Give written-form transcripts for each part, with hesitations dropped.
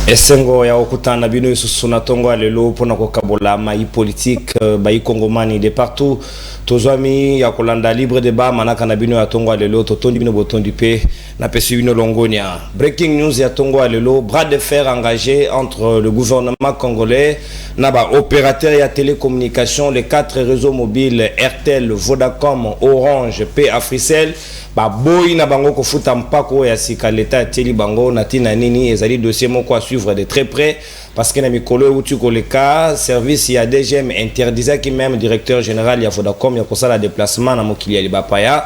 Esengo ya okutana bino isusu na tongo alelo pona kokabola mai politique bai kongomani de partout tozwami ya kolanda libre débat manaka na bino ya tongo alelo totondi bino botondi pe na pesi bino longonia. Breaking news ya tongo alelo, bras de fer engagé entre le gouvernement congolais na ba opérateur ya télécommunication, les 4 réseaux mobiles Airtel, Vodacom, Orange, P Africell ba boy na bango ko futa mpako ya sika leta teli bango na tina nini ezali dossier moko à suivre de très près parce que na mikolo utu ko le cas service ya DGM interdisait qui même directeur général ya Vodacom ya kosala déplacement na mokili ya libapaya.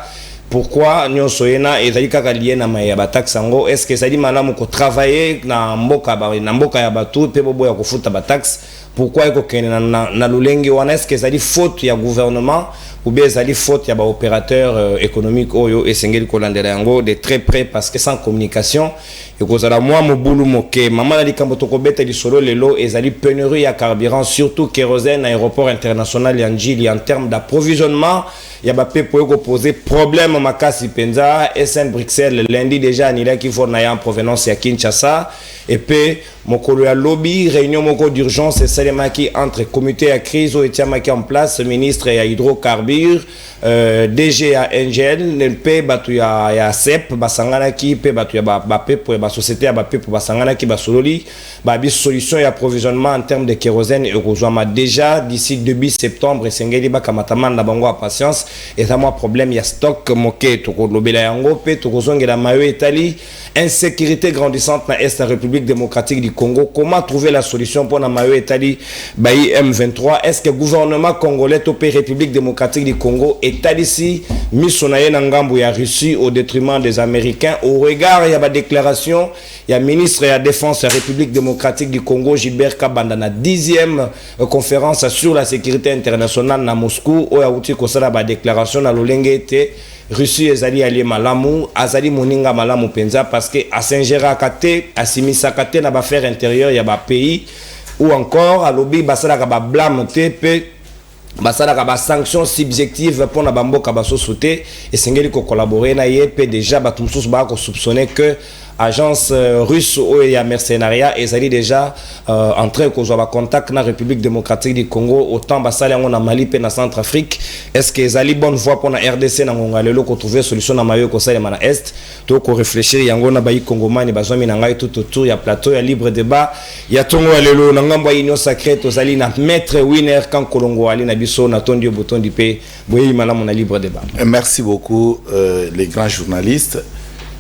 Pourquoi nous soyons ezali kaka lié na maya ba taxango? Est-ce que ça dit malamu ko travailler na mboka ya batu pe bobo ya ko futa ba taxe? Pourquoi iko kene na lulengi wana? Est-ce que ça dit faute ya gouvernement ou bien ça dit faute ya ba opérateur économique oyo esengeli kolandela yango de très près parce que sans communication et kozala moi mobulu moke mama na likambo toko beta li solo lelo ezali pénurie ya carburant surtout kérosène à aéroport international ya Njili en termes d'approvisionnement ya ba pepo ko poser problème makasi penza SN Bruxelles lundi déjà anila qui faut na ya en provenance ya Kinshasa et puis mokolo ya lobby réunion moko d'urgence et salemaki entre comité à crise ou etiamaki en place ministre ya hydrocarbures DG ya Angel NP batu ya CEP basangana ki pe batu ya ba pepo ya ba société ya ba pepo basangana ki basololi ba bi solution ya approvisionnement en termes de kérosène et kozwama déjà d'ici début septembre esengeli ba kamataman na bango a patience et ça moi problème ya stock moke to ko lobela yango pe to kozongela mayo etali insécurité grandissante na est la République démocratique du Congo. Comment trouver la solution pour na mayo etali bayi M23? Est-ce que gouvernement congolais topé République démocratique du Congo est ici misonaye na ngambo ya Russie au détriment des Américains? Au regard il y a ba déclaration il y a ministre de la défense de la République démocratique du Congo Gilbert Kabanda na 10e conférence sur la sécurité internationale na Moscou o ya uti ko sala ba déclaration na lolenge ete Russie ezali ali malamu azali moninga malamu penza parce que a Saint-Gérard kate asimisa kate na ba affaire intérieure ya ba pays ou encore à lobby basala ka ba blâme te pe basala ka ba sanction subjective pour na bamboka baso sauter et sengeli ko collaborer na yep déjà batumsus ba ko soupçonner que agence russe ou ya mercenariat ezali déjà en train ko zoba contact na République démocratique du Congo autant basala yango na Mali pe na Centrafrique. Est-ce que ezali bonne voie pour na RDC na ngonga lelo ko trouver solution na mayo ko sala na est to ko réfléchir yango na bayi congomani bazomi na ngai tout autour ya plateau ya libre débat ya tongo lelo na ngambo union sacrée to zali na maître winner kan kolongo ali na biso na tondio boton di pe boyi malamu na libre débat. Merci beaucoup les grands journalistes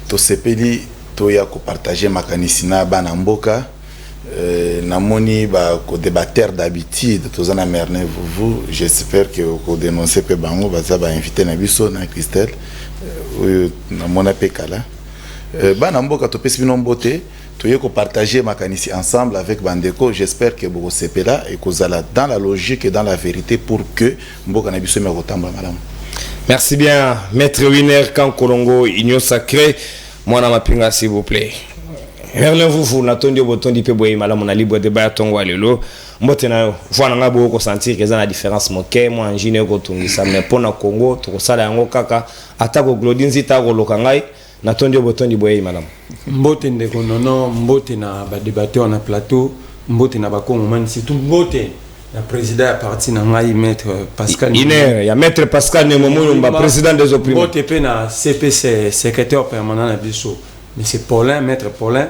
to sepeli toya ko partager makanisina bana mboka namoni ba ko débatteur d'habitude tozana merne vous j'espère que ko dénoncer pe bango baza ba inviter na biso na Christelle na mona pekala bana mboka to pesi bino mbote toye ko partager makanisi ensemble avec bandeko. J'espère que boko sepela et kozala dans la logique et dans la vérité pour que mboka na biso me kotamba malamu. Merci bien maître Winner kan kolongo union sacrée. Moi, na mapinga s'il vous plaît. Merlin vous n'attendez boton di pe boye malamu na libre débat tongo alelo. Mbote na yo. Voilà nga bo ko sentir que ça la différence moke moi ingénieur ko tungisa mais pona Congo to ko sala yango kaka atako glodinzi ta ko lokangai n'attendez boton di boye malamu. Mbote ndeko nono mbote na ba débatteur na plateau mbote na ba Congomani surtout mbote le président est parti na ngai maître Pascal il y a maître Pascal Nemomulumba président des opprimés bote pe na CPC secrétaire permanent na biso mais c'est Paulin maître Paulin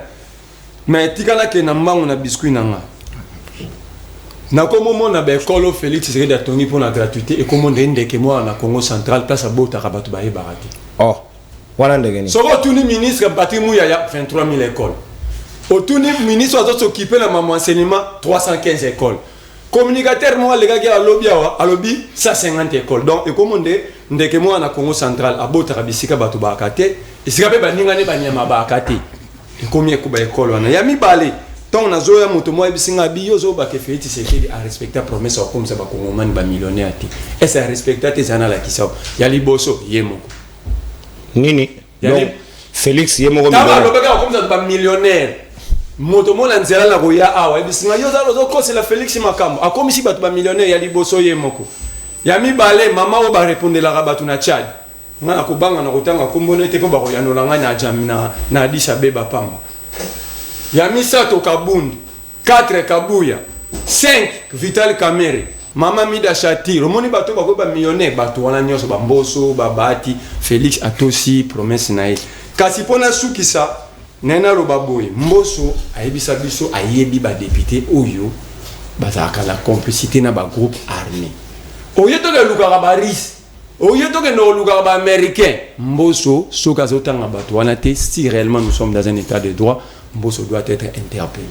mais tikala ke na mbangu na biscuit nanga na komo mona ba école Félix Tshisekedi atongi pour la gratuité et comment ndeke moi na Congo central place à bota kabatu ba baraki oh wana ndenge ni soko tuni ministre Batimu ya 23000 écoles au tuni ministre a s'occuper la maman enseignement 315 écoles. Communicateur moi les gars qui à lobby 150 écoles donc et comme on dit ndeke moi na Congo central abota kabisika batu bakate et sika pe baninga ne banyama bakate et combien ko ba école wana ya mibale tant na zo ya moto moi bisinga biyo zo ba ke Félix Tshisekedi a respecter promesse comme ça ba Congomani ba millionnaire ti et ça respecter tes ana la kisao ya liboso yemoko nini donc Félix yemoko millionnaire comme ça ba millionnaire moto mona nzela la roya awa ebisinga yo za lozo ko c'est la Félix Makambo akomi si batu ba millionnaire ya liboso ye moko ya mibale mama o ba répondre la batu na Tchad ngana ko banga na kotanga kombona te ko ba ko yanola ngana jamina na Addis Abeba pamba ya misato Kabundi, 4 Kabuya, 5 Vital Kamerhe, Mama Mida Chati, Romoni bato bako ba millionnaire bato wana nyonso ba Mboso, Babati, Félix Atosi, promesse na ye. Kasi pona sukisa nena robaboy, Mboso ayebisa biso ayebi ba député oyo bazaka la complicité na ba groupe armé. Oyo to ke lukaka ba RIS, oyo to ke no lukaka ba américain. Mboso soka zotanga bato wana te, si réellement nous sommes dans un état de droit, Mboso doit être interpellé.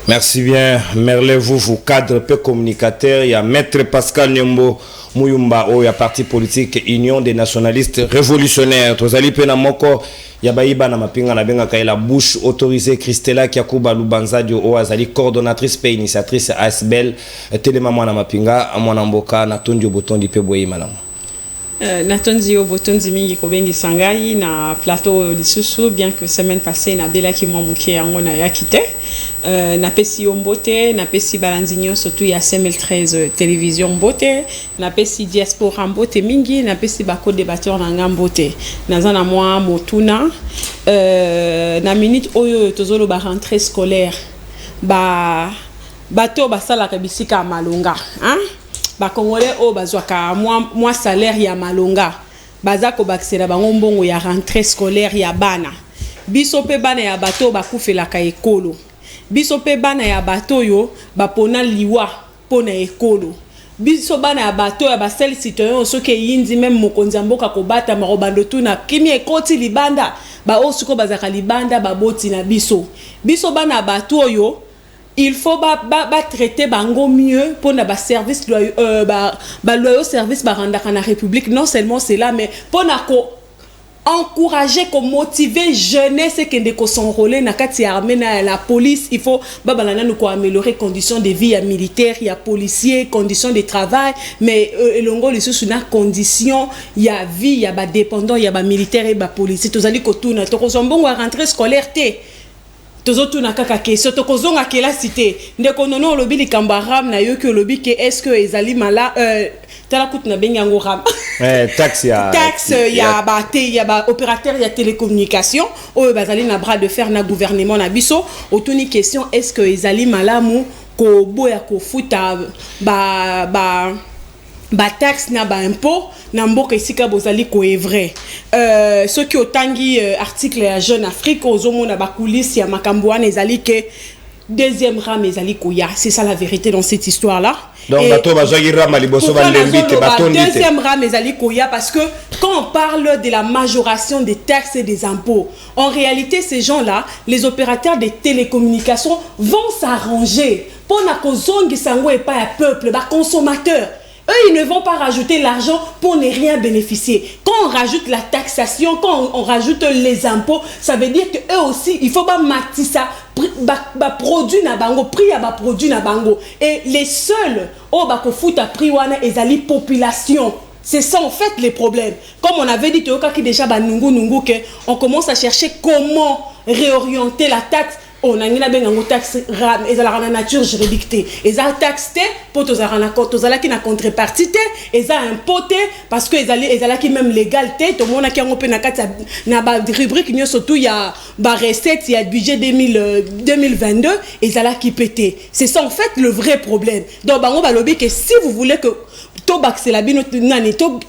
Merci bien, Merlin vous cadre peu communicateur, il y a Maître Pascal Nyembo Muyumba, il y a parti politique Union des nationalistes révolutionnaires. Tozali pena moko ya baiba na mapinga na benga kaila bouche autorisée Christella Kiakuba Lubanzadio o azali coordonnatrice pe initiatrice ASBEL telema mwana mapinga mwana mboka na tondi botondi pe boye malamu. Natondi botondi mingi kobengi sangai na plateau lisusu bien que semaine passée na bela ki mwa muke yango na yakite na pesi mbote na pesi balanzinyo surtout ya 2013 télévision mbote na pesi diaspora mbote mingi na pesi bako débatteur na ngambote nazana mwa motuna na minute oyo tozolo ba rentrée scolaire bato basala kabisika malonga hein ba congolais o bazwaka moi salaire ya malonga bazako baksela bango mbongo ya rentrée scolaire ya bana biso pe bana ya bato bakufela ka ekolo biso pe bana ya bato yo bapona liwa pona ekolo biso bana ya bato ya basel citoyen soki yindi même mokonzi mboka kobata marobando tuna kimi ekoti libanda ba osuko bazaka libanda baboti na biso bana bato yo il faut traiter bango mieux pour na ba service loyaux loyaux service barandaka na république non seulement c'est là mais pour na ko encourager ko motiver jeunesse qui de ko s'enrôler na kati armée na la police il faut babalana nous ko améliorer conditions de vie ya militaire ya policier conditions de travail mais elongo les sous na conditions ya vie ya ba dépendant ya ba militaire et ba policier tozali ko tuna to ko zombongo rentrée scolaire té tozotu na kaka question tokozonga kela cité ndeko nono lobi likamba ram na yo ke lobi ke est-ce que ezali mala tala kut na benga ngo ram taxe ya ba opérateur ya télécommunication o bazali na bras de fer na gouvernement na biso otuni question est-ce que ezali malamu ko boya ko futa ba taxe na ba impôt na mboka esika bozali ko est vrai ce qui otangi article ya Jeune Afrique ozomona ba coulisses ya makambo wana ezali ke deuxième rame ezali koya c'est ça la vérité dans cette histoire là donc bato bazaki rama liboso ba lembite batondi deuxième rame ezali koya parce que quand on parle de la majoration des taxes et des impôts en réalité ces gens là les opérateurs des télécommunications vont s'arranger pour na kozongi sango et pas à peuple ba consommateur. Eux, ils ne vont pas rajouter l'argent pour ne rien bénéficier. Quand on rajoute la taxation, quand on rajoute les impôts, ça veut dire que eux aussi, il faut pas matissa produit na bango, prix à produit na bango. Et les seuls, oh bah fout à prix wana ezali population. C'est ça en fait les problèmes. Comme on avait dit qui déjà ba nungu que on commence à chercher comment réorienter la taxe. On a une taxe ram et la nature juridique et ça taxe pour tous qui na contrepartie et ça impoté parce que ils qui même légalité tout le monde qui a un peu na rubrique n'y surtout il y a ba recette il y a budget 2022 et ça qui pété c'est ça en fait le vrai problème donc on va lobby que si vous voulez que to baxela bino nani to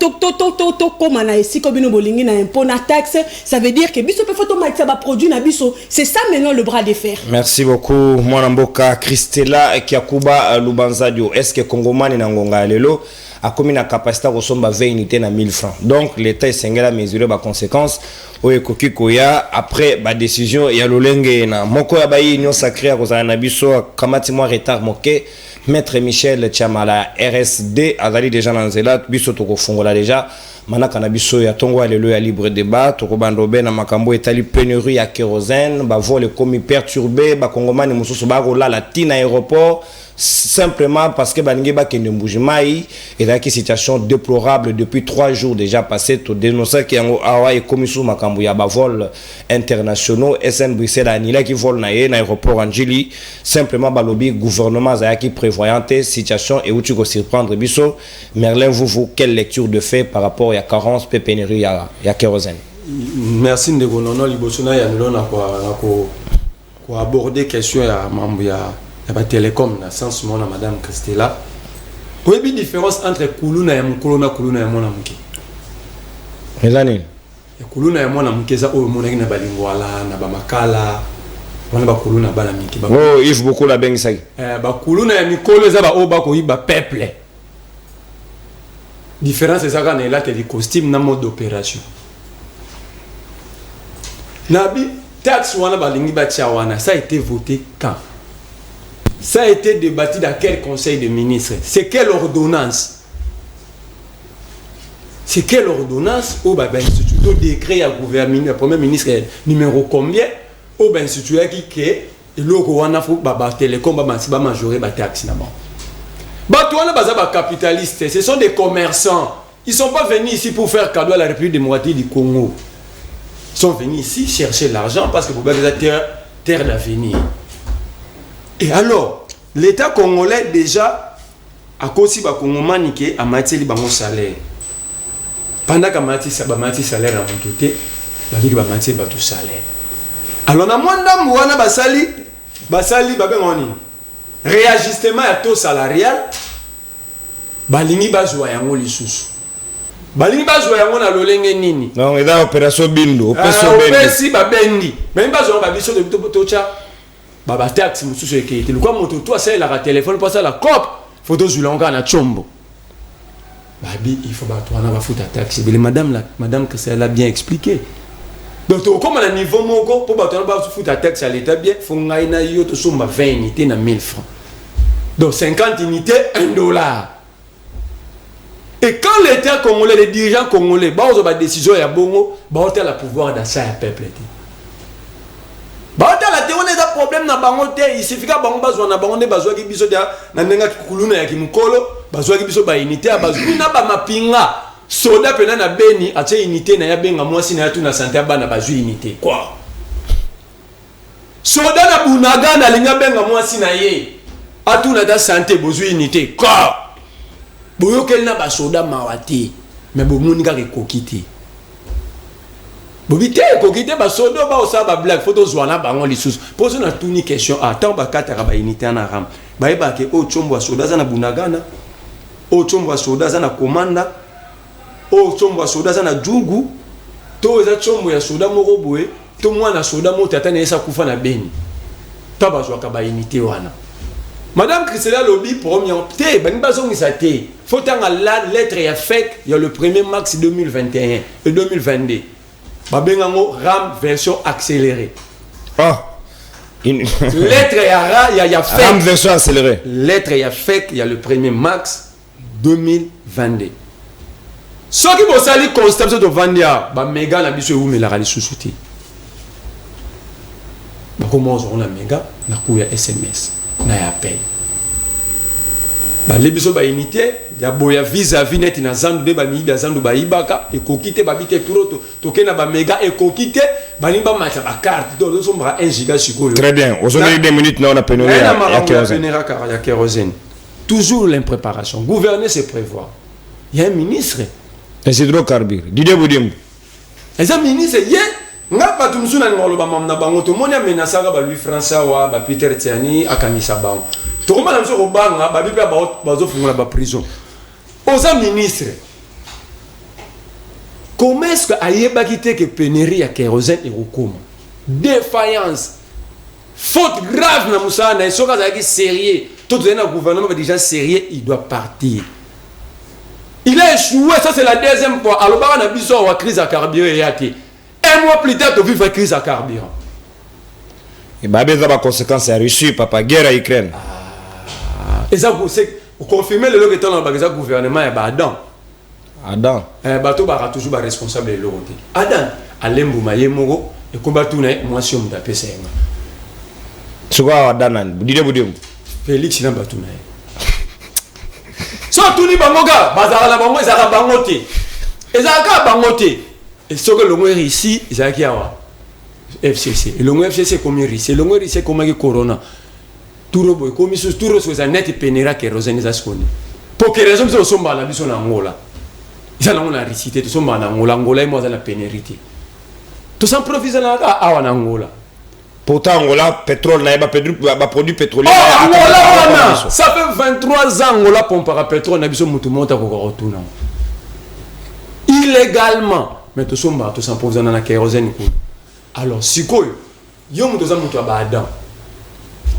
comme na ici comme bino bolingi na impôt na taxe ça veut dire que biso pe photo matisa ba produit na biso c'est ça maintenant le bras de fer. Merci beaucoup mwana mboka Christella Kiakuba Lubanzadio. Est-ce que Kongomani na ngonga lelo a commis la capacité de somba 20 unités na 1000 francs donc l'état est mesurer ba conséquences oye koki koya après ba décision ya lolenge na moko ya bayi union sacrée a kozana na biso kamati mo retard moke Maître Michel Chamala RSD azali déjà dans zela biso to kofungola déjà manaka na biso ya tongo alelo ya libre débat to ko bandobe na makambo etali pénurie ya kérosène ba vol commis perturbé ba kongomani mususu ba rola la tina aéroport simplement parce que baningi ba kende mbujimai et la situation déplorable depuis 3 jours déjà passé to dénoncer ki yango awa et commission makambo ya ba vol internationaux SN Bruxelles anila ki vol na ye na aéroport Anjili simplement ba lobby gouvernement za ki prévoyante situation et où tu go surprendre biso Merlin vous quelle lecture de fait par rapport à carence pénurie ya kérosène. Merci ndeko nono libosona ya milona ko Pour aborder question il y a télécom dans sens mon madame Christella. Quelle est la différence entre kuluna et mukolona kuluna et mona muke? Elani. Kuluna et mona muke za o mona na balingwala na bamakala. On ba kuluna bala miki ba. Oh, il faut beaucoup la bengi sai. Ba kuluna ya mikolo za ba o ba ko yiba peuple. Différence c'est ça quand il a des costumes na mode d'opération. Nabi taxe wana balingi ba wana, ça a été voté quand? Ça a été débattu dans quel conseil de ministres? C'est quelle ordonnance? C'est quelle ordonnance? Au ben institut décret à gouvernement, le premier ministre numéro combien? Au ben institut qui est le wana faut ba télécom ba majorer ba taxe na bon. Ba toi na ba capitalistes, ce sont des commerçants. Ils sont pas venus ici pour faire cadeau à la République démocratique du Congo. Ils sont venus ici chercher l'argent parce que vous avez terre d'avenir. Et alors, l'État congolais déjà a cause de Congomani qui a matière de salaire. Pendant que matière salaire a monté, la vie de matière de salaire. Alors, na mwanda mwana basali babengoni réajustement à taux salarial, balingi bazwa yango lisusu. Balingi bazwa yango na lolenge nini? Non, eda opération bindu, opération babendi. Même bazwa babiso de tocha. Baba taxi mususu ekete. Le quoi moto toi ça la téléphone pas ça la cop photo zulonga na chombo. Babi il faut ba toi na ba futa taxi. Mais madame que ça l'a bien expliqué. Donc comme à niveau moko pour ba toi na ba futa taxi à l'état bien faut ngai na yo to somba 20 unités na 1000 francs. Donc 50 unités $1. Et quand l'État congolais, les dirigeants congolais, bah on a des décisions ya bongo, bah on a le pouvoir d'achat à peuple. Bah on a la théorie des problèmes na bangote, il suffit que bango bazwa na bango ne bazwa ki biso dia na nenga kuluna ya kimukolo, bazwa ki biso ba unité ya bazwa na ba mapinga. Soda pena na beni atie unité na ya benga mwasi na tu na santé bana bazwa unité. Quoi? Soda na bunaga na linga benga mwasi na ye. Atu na da santé bazwa unité. Quoi? Boyo kelna ba soda mawati mais bo monika ke kokiti bobité kokité ba soda ba osa ba black photo zwana bango lisusu pose na tuni question attends ba kataka ba unité na ram ba yeba ke o chombo soda za na bunagana o chombo soda za na komanda o chombo soda za na jungu to za chombo ya soda moko boye to mwana soda mo tata na esa kufa na beni ta ba zwa ka ba unité wana. Madame Christella Lobby, première, faut la lettre est faite, il y a le 1er mars 2021 et 2022. Babengango RAM version accélérée. Ah. Lettre est faite. RAM version accélérée. Lettre est faite, il y a le 1er mars 2022. Ce qui vous sali constat de Vandia, ba méga na biso ou me la rali sous-souti. Ba comment on a méga na ku ya SMS. Na ya paye ba lebiso ba unité ya boya vis-à-vis net na zandu de ba mi ba zandu ba ibaka e kokite ba bite turoto tokena ba méga e kokite ba nimba matcha ba carte do so mbra 1 giga sikolo. Très bien, aux onnes des minutes na on a pénurie ya kérosène. Toujours l'impréparation. Gouverner c'est prévoir. Il y a un ministre les hydrocarbures Didier Boudimbo. Les ministres yé nga batu musuna ngolo ba mamna bango to monia menasaka ba Louis François wa ba Peter Tiani akanisa bango to koma na mso banga ba bipa ba zo fungula ba prison oza ministre comment est-ce que ayeba kité que pénurie ya kérosène et rokoma défaillance faute grave na musana et soka za ki sérieux tout le gouvernement déjà sérieux il doit partir. Il a échoué, ça c'est la deuxième fois. Alors bah on a besoin de la crise à carburant et yati. Un mois plus tard, tu vis la crise à carburant. Et bah, il y a des conséquences à Russie, papa, guerre à Ukraine. Et ça, vous confirmez le que dans le gouvernement, il y a Adam. Adam. Bateau va toujours responsable de l'autre. Adam, Alembo Mayemoro, et combattre moi si on me tape ça. C'est quoi Adam? Didier Boudimbo. Félix n'a pas tout. So tout ni bangoga, bazara la bango, ezaka bangote. Ezaka bangote. Et ce que l'on ici, ezaki awa. FCC. Et l'on FCC comme ici, l'on ici comme corona. Tout robo, comme sur tout robo, c'est net pénéra kérosène zaskoni. Pour que raison que somba la biso na Angola. Ils ont la récité, tout somba na Angola, Angola et moi dans la pénérité. Tout ça improvise na awa na Angola. Pourtant, Angola, pétrole, produit pétrolier. Oh, Angola, ça fait 23 ans, Angola pompera pétrole, n'a pas de monde à retourner. Illégalement. Mais tout ça, tout ça, pour vous en kérosène. Alors, si quoi, yom tout ça, tout badan.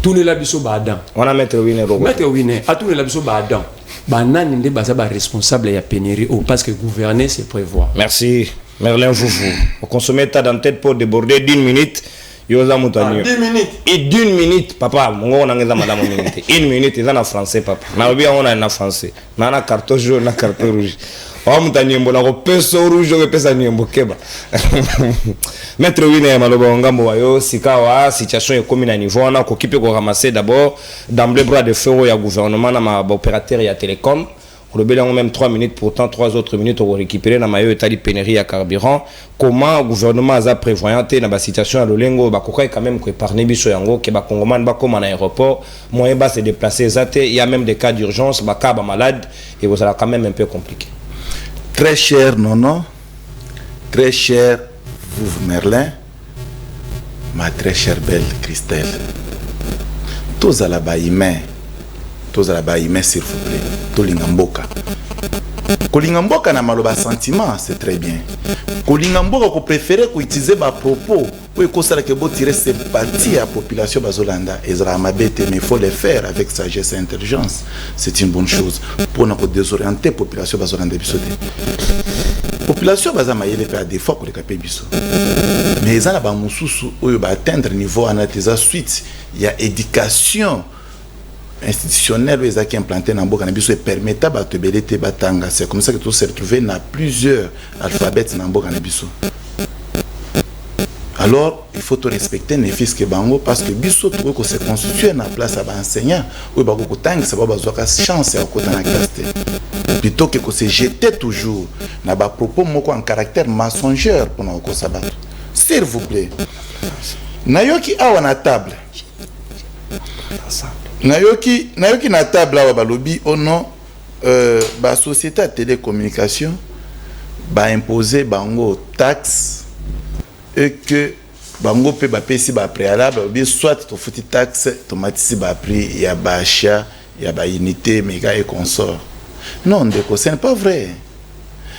Tout ne l'a biso badan. On a Maître Winer. Maître Winer, à tout ne l'a biso badan. Banan n'était pas responsable et à pénurie parce que gouverner, c'est prévoir. Merci, Merlin Foufou. Vous consommez ta dans tête pour déborder d'une minute. 10 minutes. Et d'une minute, papa, on a madame minute. Une minute, ils en français, papa. On a en français. On a carton jaune, on a carton rouge. On a un peso rouge, on a peso keba. Maître Winer, maloba ngambo wayo, sikawa, situation est commune à niveau. On a occupé de ramasser d'abord d'emblée bras de feu au gouvernement, dans ma opérateur et à télécom. On a même 3 minutes, pourtant 3 autres minutes pour récupérer dans maillot état de pénurie à carburant. Comment le gouvernement a prévoyant dans la situation à l'Olengo, quand même que par Nebiso Yango, que Congomans comme en aéroport, moyen bas se déplacer, il y a même des cas d'urgence, cas malade, et vous allez quand même un peu compliqué. Très cher Nono, très cher vous Merlin, ma très chère belle Christelle, tous à la baïmé. S'il vous plaît. Tolingamboka. Kolingamboka na maloba sentiment, c'est très bien. Kolingamboka ko préférer ko utiliser ba propos pour que ça que bo tirer sympathie à la population bazolanda ezra mabete, mais il faut le faire avec sagesse et intelligence. C'est une bonne chose pour ne pas désorienter la population bazolanda biso. Population bazama yele faire des fois ko le capé biso. Mais ezala ba mususu oyo ba atteindre niveau anateza suite, il y a éducation institutionnel qui est implanté dans Mboka Nabiso et permettable à te belete batanga. C'est comme ça que tout se retrouve dans plusieurs alphabets dans Mboka Nabiso. Alors, il faut te respecter les fils que bango parce que biso tu ko se constituer na place à enseignant ou ba ko tang ça ba bazoka chance à côté na classe plutôt que se jeter toujours na ba propos moko en caractère mensongeur pour na ko sabato. S'il vous plaît. Nayoki awa na table. Nayoki na table awa balobi au nom ba société de télécommunication ba imposer bango taxe et que bango pe ba pesi ba préalable bien soit to fouti taxe automatique ba prix ya ba achat ya ba unité méga et consort. Non ndeko, ce n'est pas vrai.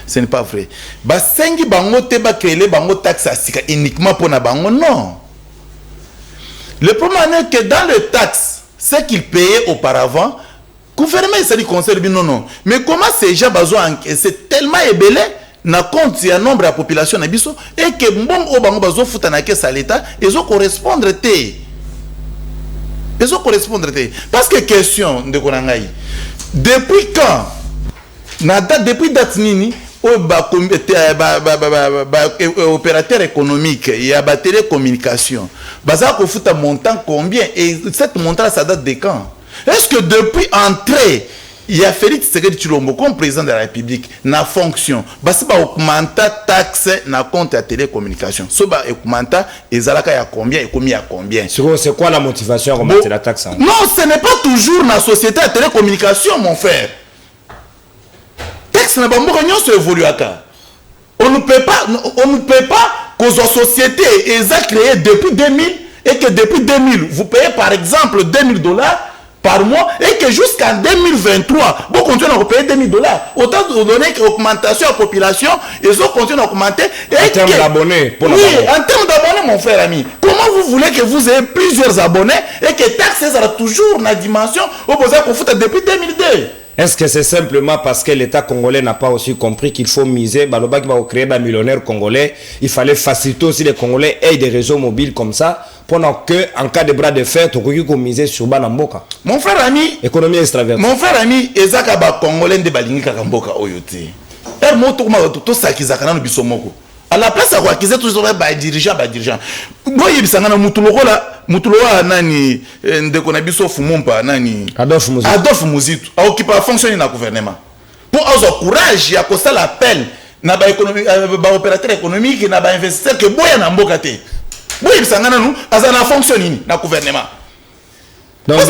Ce n'est pas vrai. Ba sengi bango te ba créer bango taxe asika uniquement pour na bango non. Le problème est que dans le taxe ce qu'ils payaient auparavant, le gouvernement s'est dit conseil non. Mais comment ces gens besoin encaisser tellement ébélé na compte il y a nombre de population et que bon au bango besoin foutre na caisse à l'état ils ont correspondre té. Ils ont correspondre té. Parce que question de konangai. Depuis quand depuis date nini opérateur économique il y a télécommunication baza ko futa montant combien et cette montant ça date de quand? Est-ce que depuis entrée il y a Félix Tshisekedi Tshilombo comme président de la République na fonction basi ba augmenta taxe na compte à télécommunication so ba augmenta ezalaka ya combien et combien à combien? C'est quoi la motivation à augmenter la taxe? Non, ce n'est pas toujours la société à télécommunication mon frère. On ne peut pas que la société est créée depuis 2000 et que depuis 2000 vous payez par exemple $2000 par mois et que jusqu'en 2023 vous continuez à payer $2000. Autant de donner qu'augmentation de la population ils ont continué à augmenter en termes d'abonnés. Oui, en termes d'abonnés mon frère ami. Comment vous voulez que vous ayez plusieurs abonnés et que taxes sera toujours dans la dimension au besoin qu'on fout depuis 2002? Est-ce que c'est simplement parce que l'État congolais n'a pas aussi compris qu'il faut miser, Baloba qui va créer un millionnaire congolais, il fallait faciliter aussi les Congolais aient des réseaux mobiles comme ça, pendant que en cas de bras de fer, tu peux miser sur Banamboka. Mon frère ami, économie extravertie. Mon frère ami, Ezaka ba Congolais de Balingi Kakamboka Oyote. Er moto kuma to sakizaka na bisomoko. À la place à quoi qu'ils aient toujours ba dirigeant. Moi il bisanga na mutulola nani ndeko na biso fumompa nani Adolphe Muzitu a occupé la fonction na gouvernement. Pour avoir courage ya ko sala appel na ba économie ba opérateur économique na ba investisseur que boya na mboka te. Boya bisanga na nous azana fonction ni na gouvernement. Donc,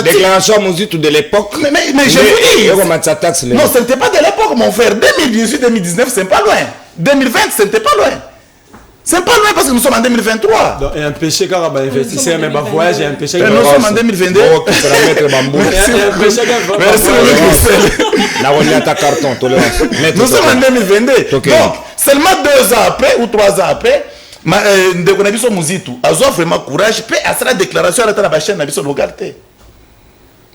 déclaration Muzitu de l'époque. Mais je vous dis. Non, ce n'était pas de l'époque mon frère. 2018-2019 c'est pas loin. 2020 c'était pas loin. C'est pas loin parce que nous sommes en 2023. Donc, un péché quand on va investir, mais voyage, un péché. Nous sommes en 2022. Merci. Merci, nous sommes en 2022. Donc, seulement 2 ans après ou 3 ans après, Ndeko Nabiso Muzitu a vraiment courage, puis à sa déclaration à la chaîne Nabiso Logarte.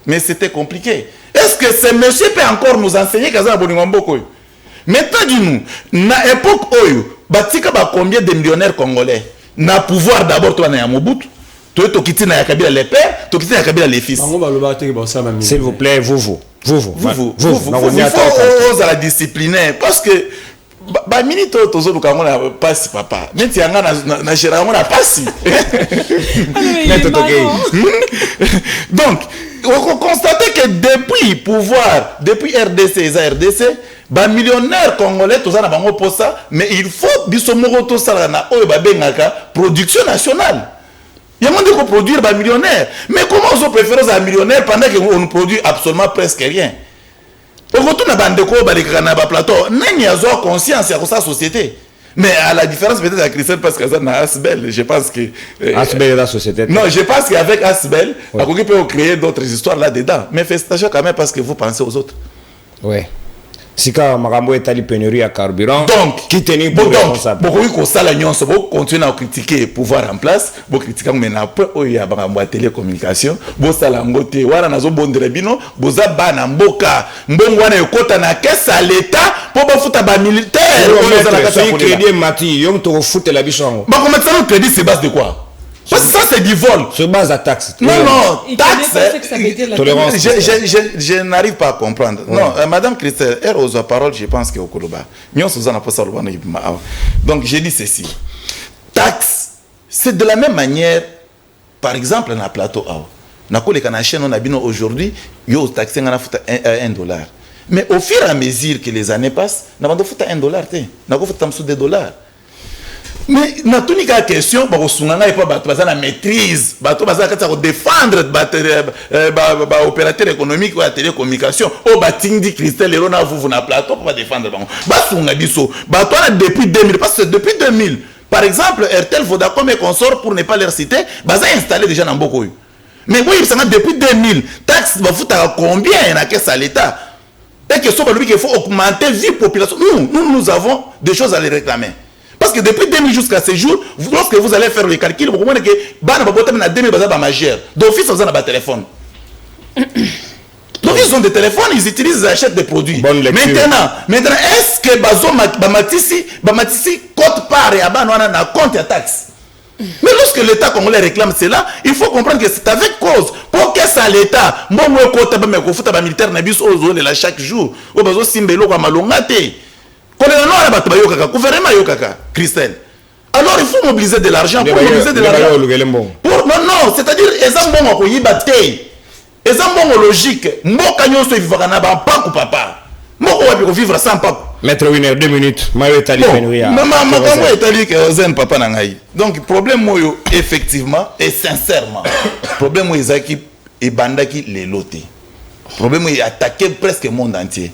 Mais c'était compliqué. Est-ce que ce monsieur peut encore nous enseigner Kaza Boningamboko? Maintenant, dis-nous, na époque Oyo, Batika ba combien de millionnaires congolais na pouvoir d'abord toi na Mobutu, toi to kiti na Kabila les pères, to kiti na Kabila les fils. S'il vous plaît, vous à la discipliner parce que ba minito tozo lukango na passe papa. Meti yanga na généralement na passe. Donc, on constate que depuis pouvoir, depuis RDC et RDC, ba millionnaire congolais tous na bango posa, mais il faut bisomoro to sala na oyo ba bengaka production nationale. Il y a moins de produire ba millionnaire. Mais comment on préfère aux millionnaires pendant qu'on ne produit absolument presque rien? Au retour na bandeko ba lekana ba plateau, nani azo conscience ya sa société. Mais à la différence peut-être avec Christelle parce que ça na Asbel, je pense que Asbel est la société. Non, je pense qu'avec Asbel, on peut créer d'autres histoires là-dedans. Mais félicitations quand même parce que vous pensez aux autres. Ouais. Sika Marambo est allé pénurie à carburant. Donc, qui tenait pour responsable. Beaucoup de choses, beaucoup continuer à critiquer le pouvoir en place, beaucoup critiquer maintenant peu il y a Marambo télécommunication, beaucoup salangote, wala nazo bondrebino, boza bana mboka, mbongo wana yokota na kesa l'État pour ba futa ba militaire. C'est crédit mati, yom to foute la bichon. Ba comment ça le crédit c'est base de quoi? Parce que ça c'est du vol. Sur base à taxe. Non, taxe. Tolérance. Je n'arrive pas à comprendre. Non, Madame Christelle, elle ose la parole, je pense que au Koloba. Donc j'ai dit ceci. Taxe, c'est de la même manière, par exemple, dans le plateau. Aujourd'hui, il y a taxé $1. Mais au fur et à mesure que les années passent, on a fait $1. On a fait $2. Mais na tout la question ba osunganga et pas bato la maîtrise bato baza kata ko défendre ba opérateur économique ou télécommunication o batindi Christelle Lero na vous na plateau pour défendre bango ba sunga biso bato depuis 2000 parce que depuis 2000 par exemple RTL Vodacom et consort pour ne pas leur citer baza installé déjà dans Mboko. Mais oui ça depuis 2000 taxe ba futa combien na caisse à l'état et que soit lui qu'il faut augmenter vie population nous avons des choses à les réclamer. Parce que depuis 2000 jusqu'à ce jour, lorsque vous allez faire le calcul, vous comprenez que Bana Babotem na 2000 baza ba majeur. D'office ils ont un téléphone. Donc ils ont des téléphones, ils utilisent, ils achètent des produits. Maintenant, est-ce que bazo bamatisi compte part et abana na compte à taxe? Mais lorsque l'État congolais réclame cela, il faut comprendre que c'est avec cause. Pour que ça l'État, moi côté ba me ko futa ba militaire na biso ozo la chaque jour. O bazo simbelo kwa malongate. Gouvernement Yokaka, Christelle. Alors il faut mobiliser de l'argent pour mobiliser de l'argent. Non, c'est-à-dire les ambons ont y battre. Les ambons logique. Mboka nyonso vivra na ba paku papa. Moko wa vivre sans paku. Maître Winer 2 minutes. Mayo etali penuria. Maman etali que zen papa na ngai. Donc problème moyo effectivement et sincèrement. Problème moyo ezaki et bandaki les lotés. Problème moyo attaqué presque le monde entier.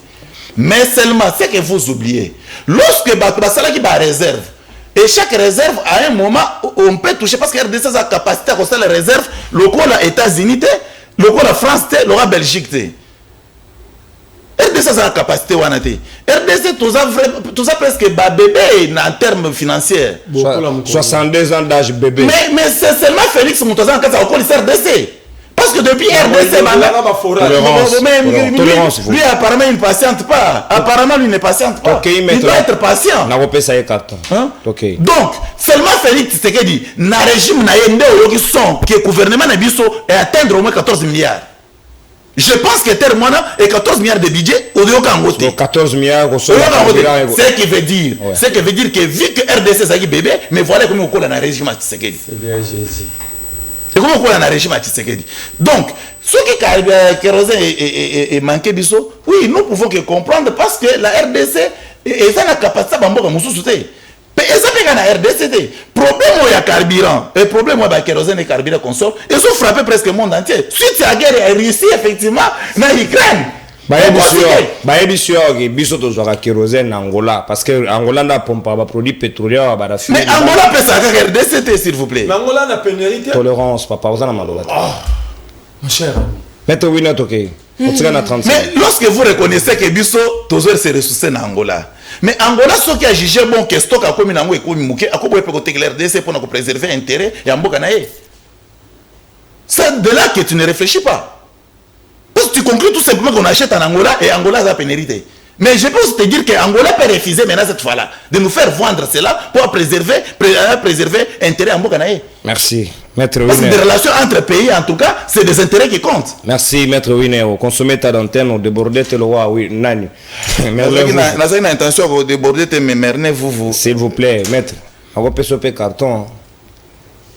Mais seulement, c'est que vous oubliez. Lorsque Basala qui a réserve, et chaque réserve, à un moment, on peut toucher, parce que RDC a la capacité à construire les réserves, le coup la États-Unis, le coup la France, le coup la Belgique. RDC a la capacité, RDC, tout ça presque bébé en termes financiers. 62 ans d'âge bébé. Mais c'est seulement Félix Moutouazan qui a encore le RDC. Parce que depuis RDC, lui apparemment il ne patiente pas. Apparemment lui ne patiente pas. Il doit être patient. Donc, seulement Félix Tshisekedi, na régime na yende oyoki son que le gouvernement na biso est atteindre au moins 14 milliards. Je pense que terre moana et 14 milliards de budget au Yokangote. 14 milliards au sol. C'est ce qui veut dire. C'est ce qui veut dire que vu que RDC c'est bébé, mais voilà comment on colle dans le régime Tshisekedi. Et comment on a un régime à Tshisekedi. Donc, ce qui kérosène est manqué biso, oui, nous pouvons que comprendre parce que la RDC est la capacité de faire des choses. Mais ça fait la RDC. Problème où il y a carburant, et problème où il y a kérosène et carburant consort, ils ont frappé presque le monde entier. Suite à la guerre, il y a Russie, effectivement, dans l'Ukraine. bayebi sûr que biso tozwaka kérosène na Angola parce que Angola na pompa ba produit pétrolier ba raffiné. Mais Angola peut ça RDC s'il vous plaît. Mais Angola na pénurie. Tolérance papa osana maloba. Mon cher ami. Maître Winner OK. Mais lorsque vous reconnaissez que biso tozo se ressources en Angola. Mais Angola ce qui a jugé bon que stock a comme nango ekomi muke akobo pe côté RDC pour préserver intérêt ya mboka na ye. C'est de là que tu ne réfléchis pas. Parce que tu conclus tout simplement qu'on achète en Angola et Angola a pénalité. Mais je peux te dire qu'Angola peut refuser maintenant cette fois-là de nous faire vendre cela pour préserver intérêt en mboka na ye. Merci. Maître Winner. Parce que des relations entre pays, en tout cas, c'est des intérêts qui comptent. Merci, Maître Winner. Consommer ta d'antenne, on débordait le roi, oui, nani. N'a une intention de déborder, mais mernez vous. S'il vous plaît, Maître. On va péchoper carton.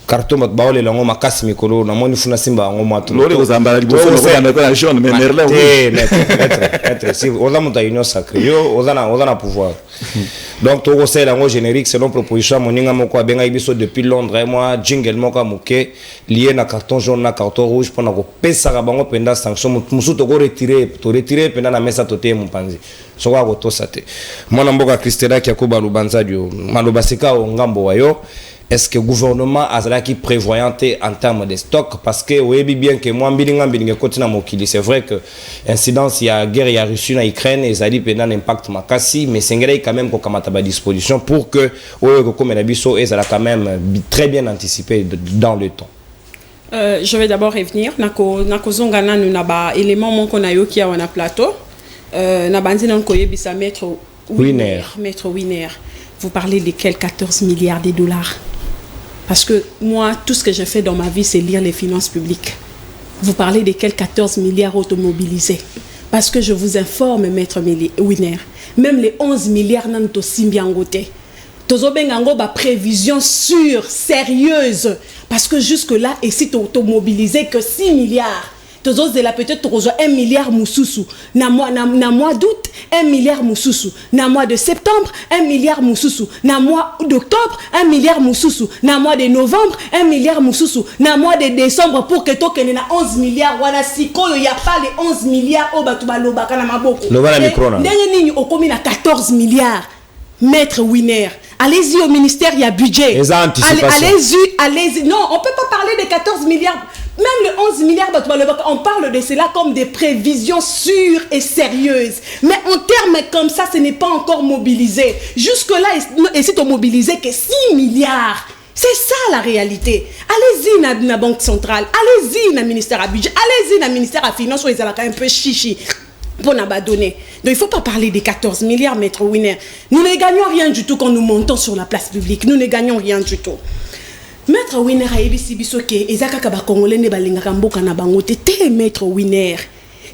Carton, bat baole la ngoma kasi mikolo na moni funa simba ngoma tu. Lori ozambala liboso na ko na jaune mais merle. Maître, si on a monté union sacrée, on a pouvoir. Donc tout c'est la générique selon proposition moninga moko benga ibiso depuis Londres moi jingle moko muke lié na carton jaune na carton rouge pour na ko pesa ka bango penda sanction musu to ko retirer penda na mesa toté mpanzi. Soka ko to sate. Mwana mboka Christela ki akoba lubanza dio maloba sika o ngambo wayo. Est-ce que le gouvernement a qui prévoyante en termes de stock parce que oui bien que moi c'est vrai que incidence il y a guerre il y a Russie en Ukraine et ça dit pendant l'impact makasi mais c'est quand même qu'on a à disposition pour que comme la biso et ça quand même très bien anticipé dans le temps. Je vais d'abord revenir nako zongana nous naba élément mon qu'on a yo qui a on a plateau na bandi non koye bisa Maître Winner. Vous parlez de quels 14 milliards de dollars? Parce que moi, tout ce que j'ai fait dans ma vie, c'est lire les finances publiques. Vous parlez de quels 14 milliards automobilisés? Parce que je vous informe, Maître Winner, même les 11 milliards n'ont aussi bien goûté. Tozobengango ba prévision sûre, sérieuse. Parce que jusque-là, et si tu automobilisé que 6 milliards, peut-être 1 milliard moussousou. Na mois d'août, 1 milliard moussousou. Na mois de septembre, 1 milliard moussousou. Na mois d'octobre, 1 milliard moussousou. Na mois de novembre, 1 milliard moussousou. Na mois de décembre, pour que tu aies 11 milliards. Voilà, si il n'y a pas les 11 milliards, oh, bah, tu vas l'oba, kana maboko. Dernier au commune à 14 milliards. Maître Winner. Allez-y au ministère, il y a budget. Allez-y. Non, on ne peut pas parler de 14 milliards. Même les 11 milliards, on parle de cela comme des prévisions sûres et sérieuses. Mais en termes comme ça, ce n'est pas encore mobilisé. Jusque-là, ici, on mobilisé que 6 milliards. C'est ça la réalité. Allez-y dans la Banque centrale. Allez-y dans le ministère à budget. Allez-y dans le ministère à finances où ils ont un peu chichi. Pour n'abandonner. Donc il ne faut pas parler des 14 milliards, Maître Winner. Nous ne gagnons rien du tout quand nous montons sur la place publique. Nous ne gagnons rien du tout. Maître Winner a ebisi bisoke ezaka ka ba congolais ne balingaka mboka na bango te Maître Winner.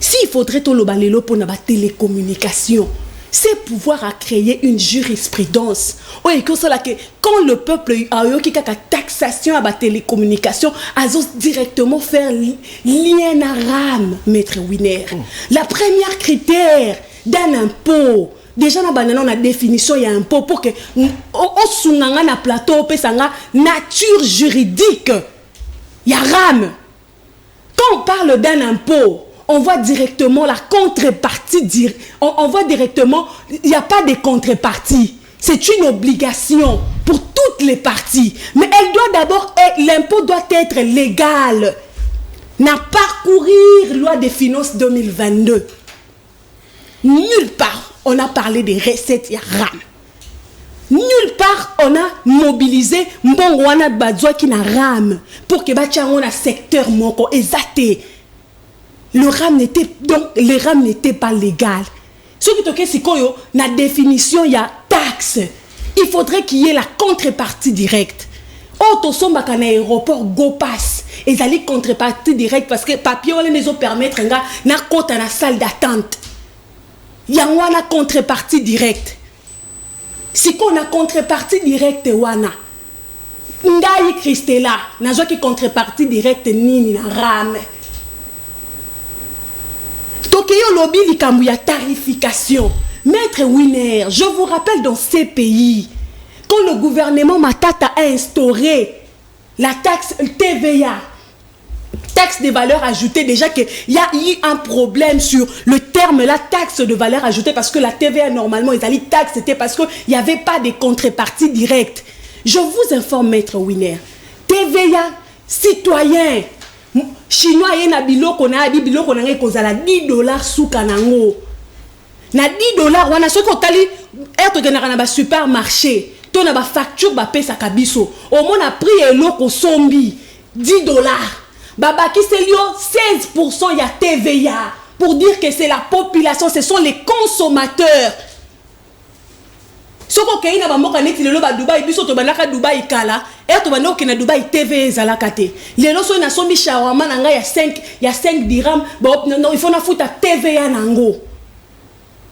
S'il faudrait to lo balelo pour na ba télécommunication, c'est pouvoir à créer une jurisprudence. Oui, que cela que quand le peuple a eu qui taxation à la télécommunication, azos directement faire lien à RAM, Maître Winner. La première critère d'un impôt. Déjà, on a une définition, il y a un impôt pour que on na plateau pesanga nature juridique. Il y a RAM. Quand on parle d'un impôt, on voit directement la contrepartie. On voit directement, il n'y a pas de contrepartie. C'est une obligation pour toutes les parties. Mais elle doit d'abord, l'impôt doit être légal. N'a parcourir loi des finances 2022. Nulle part. On a parlé des recettes, il y a RAM. Nulle part, on a mobilisé Mbongwana Badzwa qui n'a RAM pour que on a secteur moko exacté. Le RAM n'était donc les RAM n'étaient pas légal. Ce qui est c'est quoi la définition il y a taxe. Il faudrait qu'il y ait la contrepartie directe. Autosomba kana aéroport go pass. Et ça les contrepartie directe parce que papier on les permettre na compte na salle d'attente. Il y a une contrepartie directe. Si on a contrepartie directe, wana. Ngai Christela, n'a qui contrepartie directe ni na rame. Tokeyo lobby likambuya tarification. Maître Winner, je vous rappelle dans ces pays, quand le gouvernement Matata a instauré la taxe TVA, taxe de valeur ajoutée, déjà qu'il y a eu un problème sur le terme, la taxe de valeur ajoutée, parce que la TVA, normalement, ils allaient taxe, c'était parce qu'il n'y avait pas de contrepartie directe. Je vous informe, Maître Winner, TVA, citoyen, chinois, il y a biloko na biloko na kozala $10 sous kanango. Na $10, wana soki otali eto genaka na ba supermarché, to na ba facture ba pesa kabiso. Au moins a prix eloko sombi $10. Babaki selio 16% ya TVA pour dire que c'est la population, ce sont les consommateurs. Soko kei na ba mboka neti lelo ba Dubai biso to banaka Dubai kala, to bana na Dubai TV ezalaka te. Lelo so na sombi shawarma na nga ya 5 dirhams, non il faut na futa TVA nango.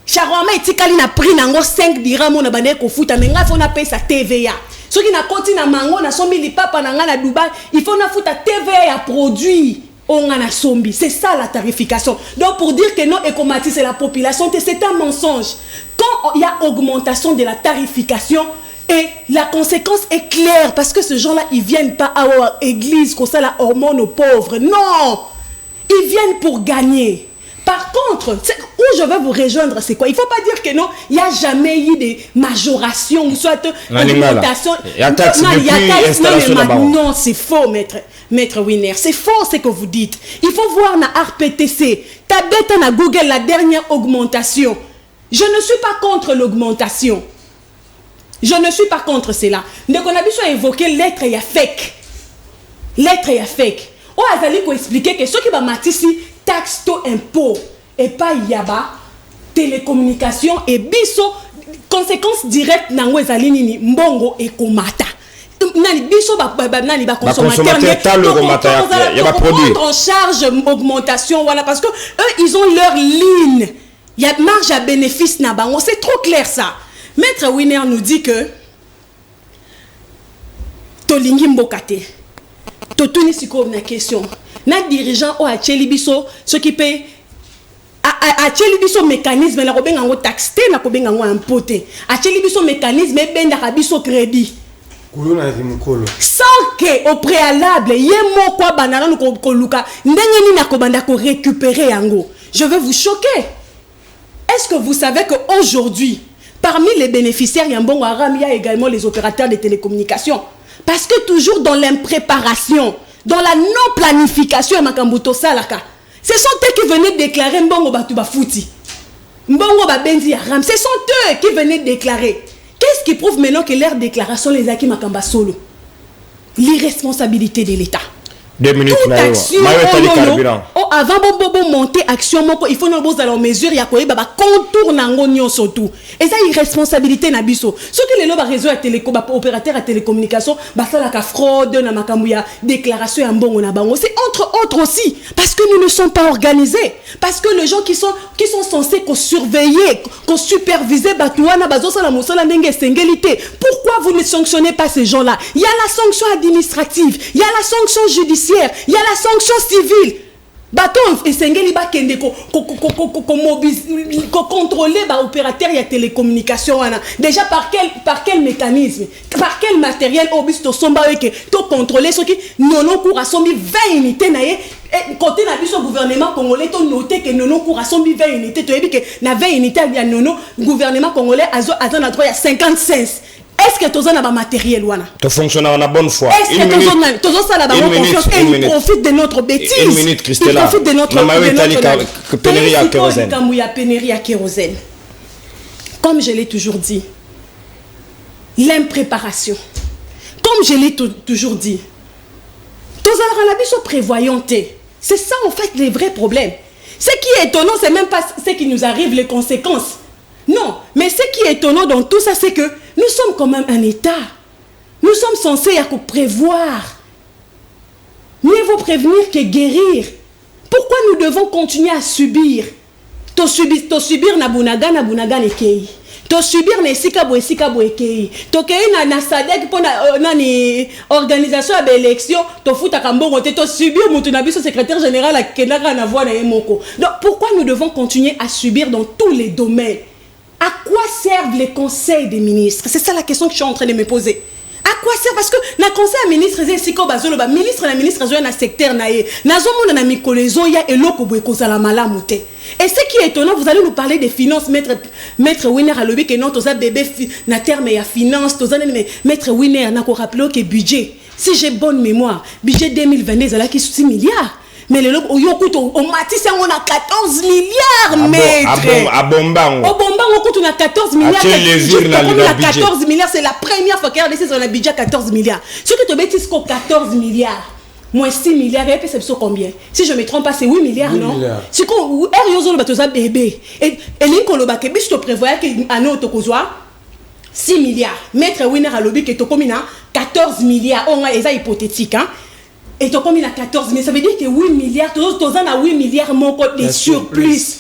Shawarma etikali na prix nango 5 dirhams on a bane ko futa mais nga faut na payer sa TVA. Ce qui na konti na mango na sombi li papa na nga na Dubai, il faut na futa TVA ya produit on a na sombi. C'est ça la tarification. Donc pour dire que non écomatise c'est la population, c'est un mensonge. Quand il y a augmentation de la tarification et la conséquence est claire parce que ces gens-là ils viennent pas à l'église comme ça la hormone aux pauvres. Non, ils viennent pour gagner. Par contre, où je veux vous rejoindre, c'est quoi? Il ne faut pas dire que non, il n'y a jamais eu de majoration ou soit augmentation. Non, c'est faux, maître Winner. C'est faux ce que vous dites. Il faut voir na RPTC. Tabette na Google la dernière augmentation. Je ne suis pas contre l'augmentation. Je ne suis pas contre cela. Donc on a besoin d'évoquer l'être et fake. L'être et fake. On a allé expliquer que ce qui va matisi taxe to impôt et pas yaba télécommunication et biso conséquences directes nango ezali nini mbongo et komata nani biso nani ba consommateur il y a pas produit en charge augmentation voilà parce que eux ils ont leur ligne il y a marge à bénéfice na bango c'est trop clair ça. Maître Winner nous dit que tolingi mbokate totuni siko na question na dirigeant o acheli biso ce qui paye acheli biso mécanisme la kobenga ngo taxe te na kobenga ngo impoté acheli biso mécanisme benda biso crédit sans que au préalable yemo kwa banana ko luka ndenge ni na ko banda ko récupérer yango. Je vais vous choquer. Est-ce que vous savez que aujourd'hui parmi les bénéficiaires Yambongo Aram il y a également les opérateurs de télécommunications parce que toujours dans l'impréparation dans la non-planification à Makambuto Salaka. Ce sont eux qui venaient déclarer Mbongo Batuba Fouti. Mbongo Babenzi Aram. Ce sont eux qui venaient déclarer. Qu'est-ce qui prouve maintenant que leur déclaration les acquis Makamba Solo? L'irresponsabilité de l'État. 2 minutes. Avant de monter action, il faut nous aller en mesure. Il y a un contour nango surtout. Et ça, irresponsabilité nabiso. Ce que les lois réseau à télécom, opérateur à télécommunication, ça la fraude, na makamouya, déclaration en bon on c'est entre autres aussi parce que nous ne sommes pas organisés, parce que les gens qui sont censés qu'on surveiller, qu'on superviser, batouana bazosa la musala nenge sengelité. Pourquoi vous ne sanctionnez pas ces gens-là? Il y a la sanction administrative, il y a la sanction judiciaire, il y a la sanction civile. Bateau et sengeli ba kende ko contrôler ba opérateur ya télécommunication wana. Déjà par quel mécanisme, par quel matériel obis to somba que to contrôler ce qui non cours à sombi 20 unités na ye côté na biso gouvernement congolais to noter que non cours à sombi 20 unités to yebi que na 20 unités ya non gouvernement congolais azo na droit ya 55. Est-ce que tu as un matériel wana? Tu fonctionnes en bonne foi. Est-ce que tu as la confiance et il profite de notre bêtise? Une minute, Christella. Il profite de notre pénurie à kérosène. Pénurie à kérosène. Comme je l'ai toujours dit, l'impréparation. Comme je l'ai toujours dit, c'est ça en fait les vrais problèmes. Ce qui est étonnant, c'est même pas ce qui nous arrive, les conséquences. Non, mais ce qui est étonnant dans tout ça, c'est que nous sommes quand même un État. Nous sommes censés prévoir. Mieux vaut prévenir que guérir. Pourquoi nous devons continuer à subir? To subir na bunaga nekei. To subir na sikabo ekei. To kei na sadek pour na organisation à l'élection, to futa kambongo te to subir mutu na biso secrétaire général à kenaka na voix na emoko. Donc pourquoi nous devons continuer à subir dans tous les domaines? À quoi servent les conseils des ministres? C'est ça la question que je suis en train de me poser. À quoi sert? Parce que na conseil à ministre Siko Bazolo ba ministre na secteur na ye. Nazo mona na mikolezo ya eloko boye kozala malamu te. Et ce qui est étonnant, vous allez nous parler des finances, maître Winner à lobby que non toza bébé na terme ya finance, toza maître Winner na ko rappeler que budget. Si j'ai bonne mémoire, budget 2022 ça là qui 6 milliards. Mais le lob au Matisse on a 14 milliards maître. À Bombango. Au Bombango on a 14 milliards. La 14 milliards c'est la première fois qu'il y a laissé sur le budget 14 milliards. Ce que tu bêtises qu'au 14 milliards. Moins 6 milliards, et c'est combien? Si je ne me trompe pas, c'est 8 milliards, 8 non? C'est quoi? Bébé. Et l'incolo bakebi, je te prévoyais qu'un autre 6 milliards. Maître Winner à lobby que tu as 14 milliards. On a hypothétique, hein? Et tu as 14 milliards. Ça veut dire que 8 milliards, tu as 8 milliards, mon code de surplus.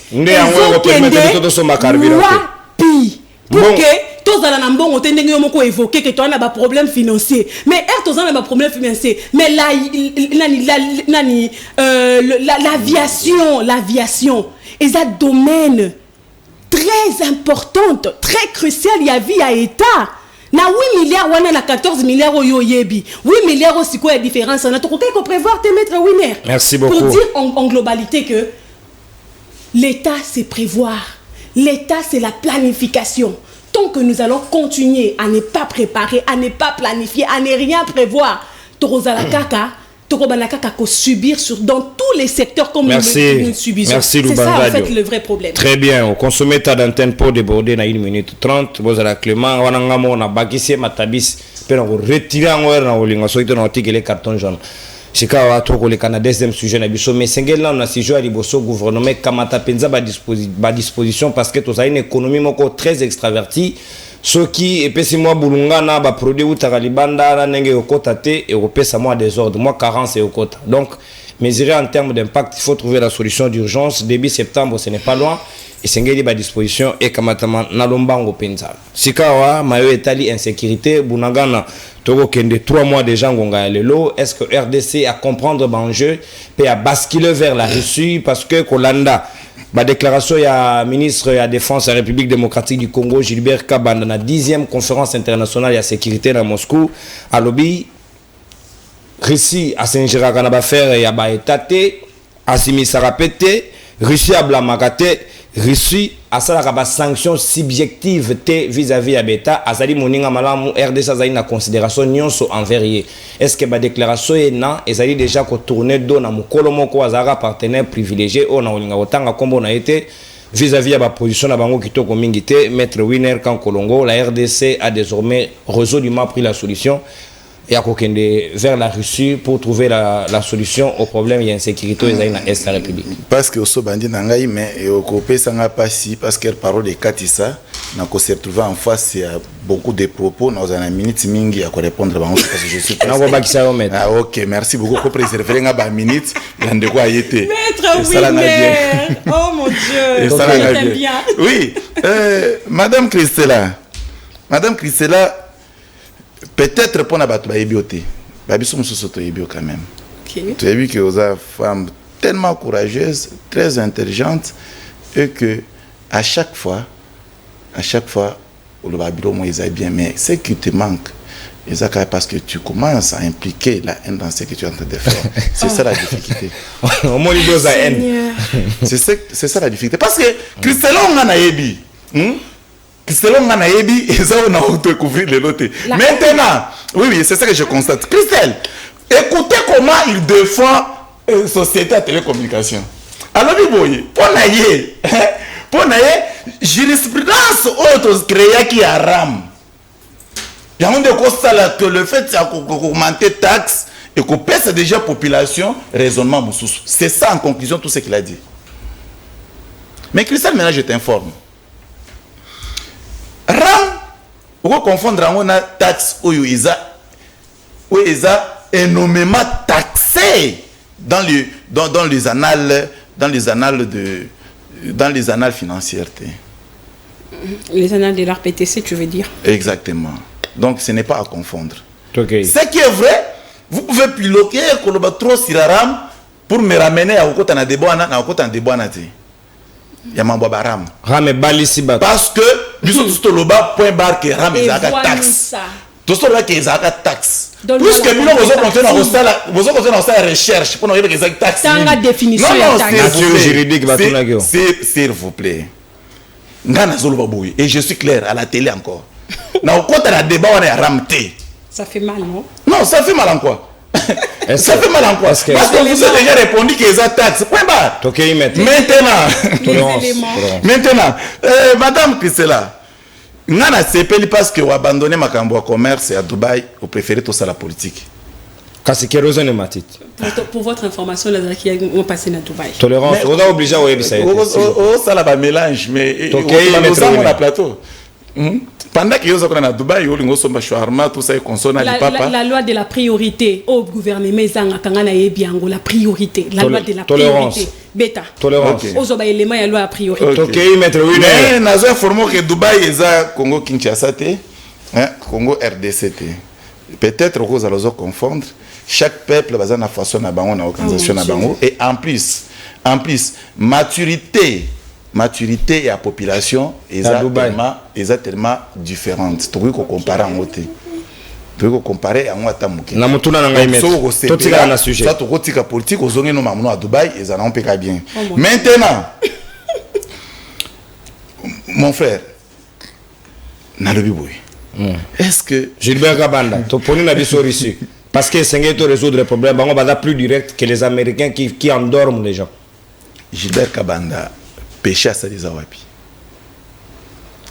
Pour que tous dans la mbongo tendenge moko évoquer que tu as un problème financier mais tous ont un problème financier mais l'aviation est un domaine très important très crucial il y a vie à état na 8 milliards ou na 14 milliards oyo yebi 8 milliards aussi quoi la différence on a tout qu'on prévoir te mettre Winner. Merci beaucoup pour dire en globalité que l'état c'est prévoir. L'état, c'est la planification. Tant que nous allons continuer à ne pas préparer, à ne pas planifier, à ne rien prévoir, subir dans tous les secteurs comme nous subissons. Merci, c'est ça en fait le vrai problème. Très bien. Au consommé ta d'antenne pour déborder dans 1 minute 30. Vous avez Clément, on a bakissé ma tabis, puis on retire en haut dans le lingot, on a tiré les cartons jaunes. Chika toko le Canada deuxième sujet na biso mais sengela on a si joie liboso gouvernement kamata penza ba disposition parce que tous a une économie moko très extravertie ceux qui epesi moi bulunga na ba produit utaka libanda na ndenge okota te et opesa moi désordre moi carence et okota donc mesurer en termes d'impact il faut trouver la solution d'urgence début septembre ce n'est pas loin et sengeli ba disposition et kamatama na lombango penza sikawa mayo etali insécurité bunangana Togo kende 3 mois déjà ngonga lelo est-ce que RDC a comprendre l'enjeu et a basculer vers la Russie parce que Kolanda ba déclaration ya ministre de la défense de la République démocratique du Congo Gilbert Kabanda na 10e conférence internationale de sécurité à Moscou à lobby Russie a s'ingérer kana ba faire ya ba étaté asimi sarapete Russie a blamakate Russie a ça la sanction subjective vis-à-vis à bêta azali moninga malamu RDC azali na considération nyonso envers ye est-ce que ba déclaration est na ezali déjà ko tourner do na mukolo moko azara partenaire privilégié on a olinga otanga kombo na été vis-à-vis à ba position na bango kitoko mingi te maître Winner quand Kolongo la RDC a désormais résolument pris la solution et à kokende vers la Russie pour trouver la solution au problème il y a insécurité dans l'Est de la République. Parce que au bandi nangai mais au copé ça n'a pas si parce qu'elle parole de Katissa n'a qu'on se retrouver en face il y a beaucoup de propos dans une minute mingi à quoi répondre parce que je suis ah OK merci beaucoup pour préserver nga minute il de quoi y était Maître Winner oh mon Dieu ça bien oui madame Christella peut-être pour la bioté babiso musoso yebio quand même tu as vu que vous êtes femme tellement courageuse très intelligente et que à chaque fois le babilo moi ils bien mais ce qui te manque parce que tu commences à impliquer la haine dans ce que tu es en train de faire c'est ça la difficulté c'est ça la difficulté parce que Christelle on a yebi Christelle on a yebi et ça on a découvert les lotés maintenant oui c'est ça que je constate Christelle écoutez comment il défend une société à télécommunication alors boy pour naie jurisprudence autre créée qui a ram il y a un de constat que le fait d'augmenter taxes et qu'on pèse déjà population raisonnement c'est ça en conclusion tout ce qu'il a dit mais Christelle maintenant je t'informe ram on va confondre on a taxe où ils a énormément taxé dans les annales financières. Les annales de l'RPTC, tu veux dire? Exactement. Donc ce n'est pas à confondre. Okay. Ce qui est vrai, vous pouvez piloter trop sur la rame pour me ramener à Okota na débois na Okota débois na té. Ya mambo ram. Ram balisi ba. Parce que biso tout loba point barre que ram ezaka taxe. tout ça là qu'ils ont taxe. Puisque nous vous continuez à faire recherche pour nous dire qu'ils ont taxe. Tanga définition non, nature juridique s'il vous plaît. Et je suis clair à la télé encore. Quand on a débat, on est ramté. Ça fait mal, non? Non, ça fait mal en quoi? Ça fait mal en quoi? Parce que vous avez déjà répondu qu'ils ont taxe. Point barre. Maintenant, Madame Christella, Nana Sepeli parce que vous abandonnez ma cambo commerce à Dubaï, vous préférez tout ça la politique. Pour votre information, les qui ont passé à Dubaï. Tolérance, on a obligé à website. Ça là, mélange, mais on a plateau. Pendant que vous êtes à Dubaï, vous avez shawarma, tout ça, la loi de la priorité au gouvernement, la priorité. La loi de la priorité. Bêta. Tolérance. Aux éléments, la loi de la priorité. Mais nous avons informé que Dubaï est Congo Kinshasa, Congo RDC. Peut-être que vous allez confondre. Chaque peuple a une façon de faire une organisation. Et en plus, maturité et la population est tellement différente. Tu peux comparer en côté. Tu peux comparer à moi tamuke. Na mutuna na ngai mettre. Tout ça na sujet. Ça tu kotika politique aux ongé no mamuno à Dubaï et ça n'en peut bien. Maintenant, mon frère, nalobi boy. Est-ce que Gilbert Kabanda, tu poni na biso ici parce que c'est ngé to résoudre le problème, on va plus direct que les Américains qui endorment les gens. Gilbert Kabanda péché à ça des awapi.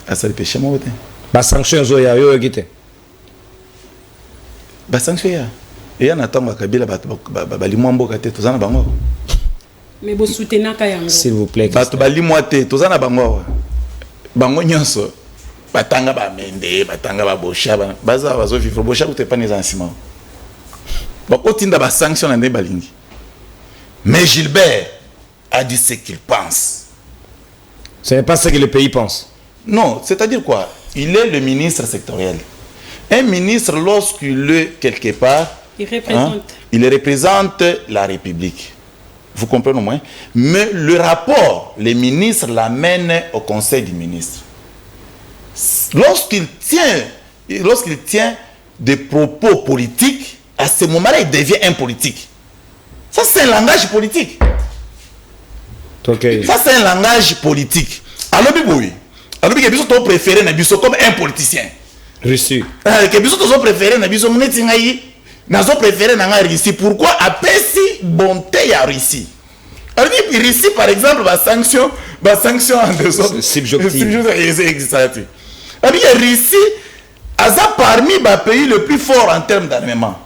À ça le péché moi wote. Ba sanction zo ya yo gite. Ba sanction ya. Et ya natanga kabila ba limwambo kate tozana bango. Mais vous soutenez Kayango. S'il vous plaît. Ba to ba limwate tozana bango. Bango nyonso. Batanga ba mende, batanga ba bosha baza bazo vivre bosha ko te pas les enseignements. Ba otinda ba sanction na balingi. Mais Gilbert a dit ce qu'il pense. Ce n'est pas ce que le pays pense. Non, c'est-à-dire quoi? Il est le ministre sectoriel. Un ministre, lorsqu'il est quelque part, il représente la République. Vous comprenez au moins? Mais le rapport, les ministres l'amènent au Conseil des ministres. Lorsqu'il tient des propos politiques, à ce moment-là, il devient un politique. Ça, c'est un langage politique. Okay. Ça, c'est un langage politique. Alors, Biboui, alors que vous avez préféré comme un politicien. Russie. Que vous avez préféré Russie. Pourquoi après si bonté à Russie? Alors, Russie, par exemple, la sanction en dessous. Subjective. Alors, Russie, a parmi les pays le plus fort en termes d'armement.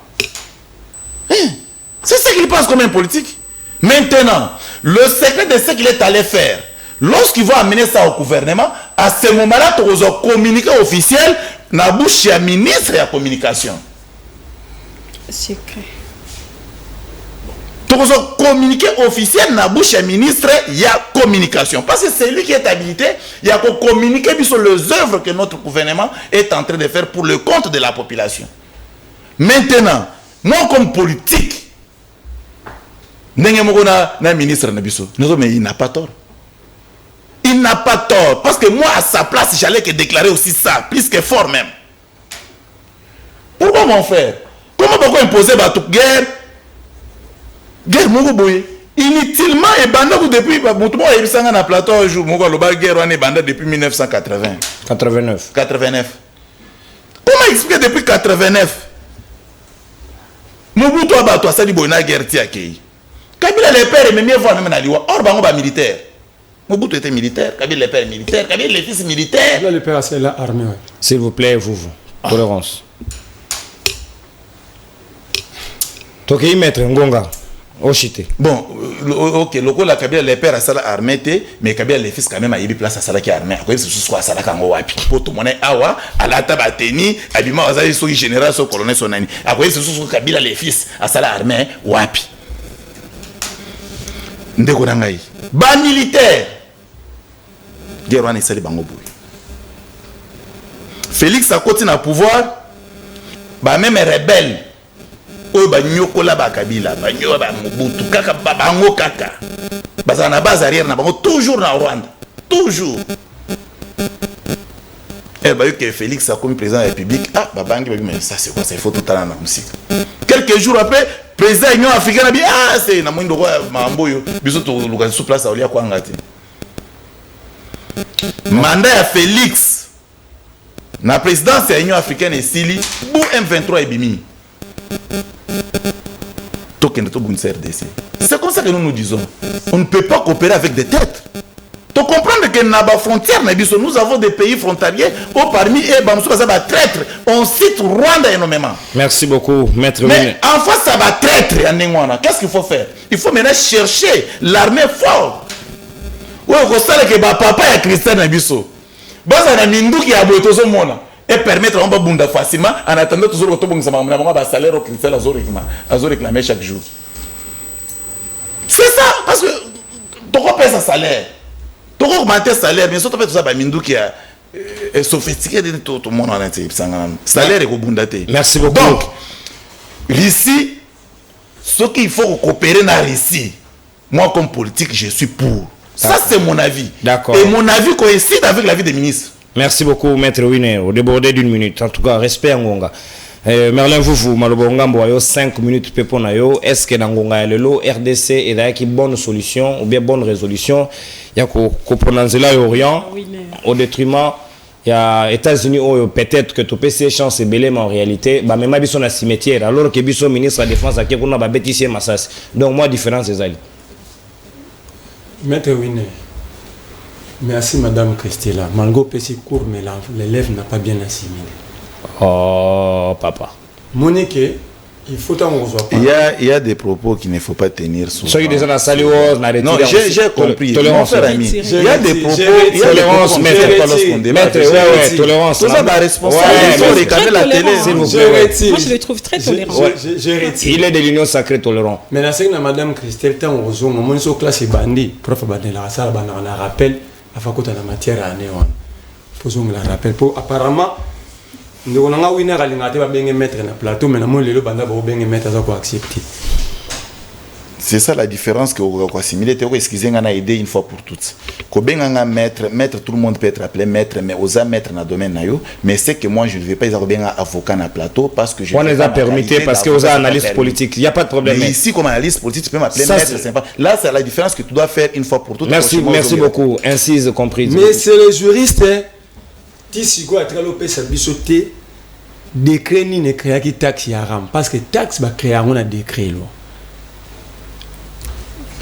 C'est ce qu'il pense comme un politique. Maintenant, le secret de ce qu'il est allé faire, lorsqu'il va amener ça au gouvernement, à ce moment-là, tu vas communiquer officiel dans la bouche du ministre de la communication. Secret. Tu vas communiquer officiel dans la bouche du ministre de la communication. Parce que c'est lui qui est habilité, il y a qu'à communiquer sur les œuvres que notre gouvernement est en train de faire pour le compte de la population. Maintenant, moi comme politique, ministre mais il n'a pas tort. Il n'a pas tort. Parce que moi, à sa place, j'allais que déclarer aussi ça, plus que fort même. Pourquoi, mon frère? Pourquoi imposer la guerre? Guerre, inutilement, et bandit depuis, il y a un plateau un jour, guerre, on est bandit depuis 1980. 89. Comment expliquer depuis 89? Mobutu a ça dit bonne guerre tiaki. Kabila les pères mais mieux voir même na liwa. Or bango ba militaire. Mobutu était militaire, Kabila les pères militaires, Kabila les fils militaires. Là les pères c'est la armée. S'il vous plaît, vous. Tolérance. Toki maître Ngonga. Oshité. Bon, OK, loko la Kabila les pères à ça armée mais Kabila les fils quand même a eu place à ça qui armée. Quoi c'est soit ça kango wapi. Poto monnaie awa ala tabateni abima wazayi so général so colonel sonani. Quoi c'est soit Kabila les fils à ça armée wapi. Ndeko nangai ba militaire guerre wana esali bango boy. Félix a continué à pouvoir ba même rebelle oyo ba nyokola ba Kabila ba nyoba ba Mobutu kaka bango kaka bazana base arrière na bango toujours na Rwanda toujours. Eh ben que Félix a comme président de la République, ah babangi mais ça c'est quoi, ça il faut tout à la musique. Quelques jours après, président de l'Union africaine a dit ah c'est na moindre roi mamboyo, biso to luka sous place olia kwa ngati. Mandat à Félix na présidence de l'Union africaine et Sili, bou M23 et Bimi. C'est comme ça que nous nous disons. On ne peut pas coopérer avec des têtes. Tu comprends que dans frontière, nous avons des pays frontaliers où parmi eux, traître. On cite Rwanda énormément. Merci beaucoup, Maître. Mais en face, ça va traître. Qu'est-ce qu'il faut faire? Il faut maintenant chercher l'armée forte. Oui, on constate que papa est Christian Nabiso. Et permettre à bunda facilement en attendant toujours le salaire au Christian à réclamer chaque jour. C'est ça, parce que tu payes sa salaire. Tu augmenter le salaire, mais surtout tout ça, Mindou qui a sophistiqué de tout le monde en entier. Salaire est au bundate. Merci beaucoup. Donc, ici, ce qu'il faut coopérer dans Russie, moi comme politique, je suis pour. Ça, c'est mon avis. D'accord. Et mon avis coïncide avec l'avis des ministres. Merci beaucoup, Maître Winner. Au débordé d'une minute. En tout cas, respect à Ngonga. Merlin vous Malobonga Mboyo 5 minutes peponayo. Est-ce que dans Ngonga Lelo RDC est d'ailleurs une bonne solution ou bien bonne résolution? Il y a qu'on prononce là Orient au détriment. Il y a États-Unis peut-être que tout PC chance est belé mais en réalité bah même biso na cimetière alors que biso ministre de la défense a qu'on a ba béticier massas. Donc moi différence c'est ça. Maître Winner. Merci Madame Christella. Malgré petit court, mais l'élève n'a pas bien assimilé. Oh, papa. Monique, il faut t'en rejoindre. Il y a des propos qu'il ne faut pas tenir souvent. Soyez déjà dans salle non, j'ai compris. Tolérance. Il y a des propos. Tolérance, maître. Tolérance. Tout ça, la responsabilité. La télé. Moi, je le trouve très tolérant. Il est de l'union sacrée tolérant. Mais la scène de Madame Christelle, tant on rejoint, on est au classe bandit. Prof, la salle, on a rappel. Afin que la matière à néon. Faisons la rappel. Apparemment, nous avons une heure à l'ingénieur mettre dans le plateau, mais nous avons le banda pour bien mettre ça pour accepter. C'est ça la différence que vous avez assimilé. Excusez, on a aidé une fois pour toutes. Quand maître, tout le monde peut être appelé maître, mais aux maître dans le domaine, mais c'est que moi je ne vais pas avoir bien avocat dans le plateau parce que je. On les a permis parce que vous avez analyse politique. Il n'y a pas de problème. Mais ici, comme analyse politique, tu peux m'appeler maître, c'est sympa. Là, c'est la différence que tu dois faire une fois pour toutes. Merci beaucoup. Incise compris. Mais c'est les juristes. Si quoi être lopé ça bisoté décret ni ne créa qui taxe yaram parce que taxe va créer on a décret loi.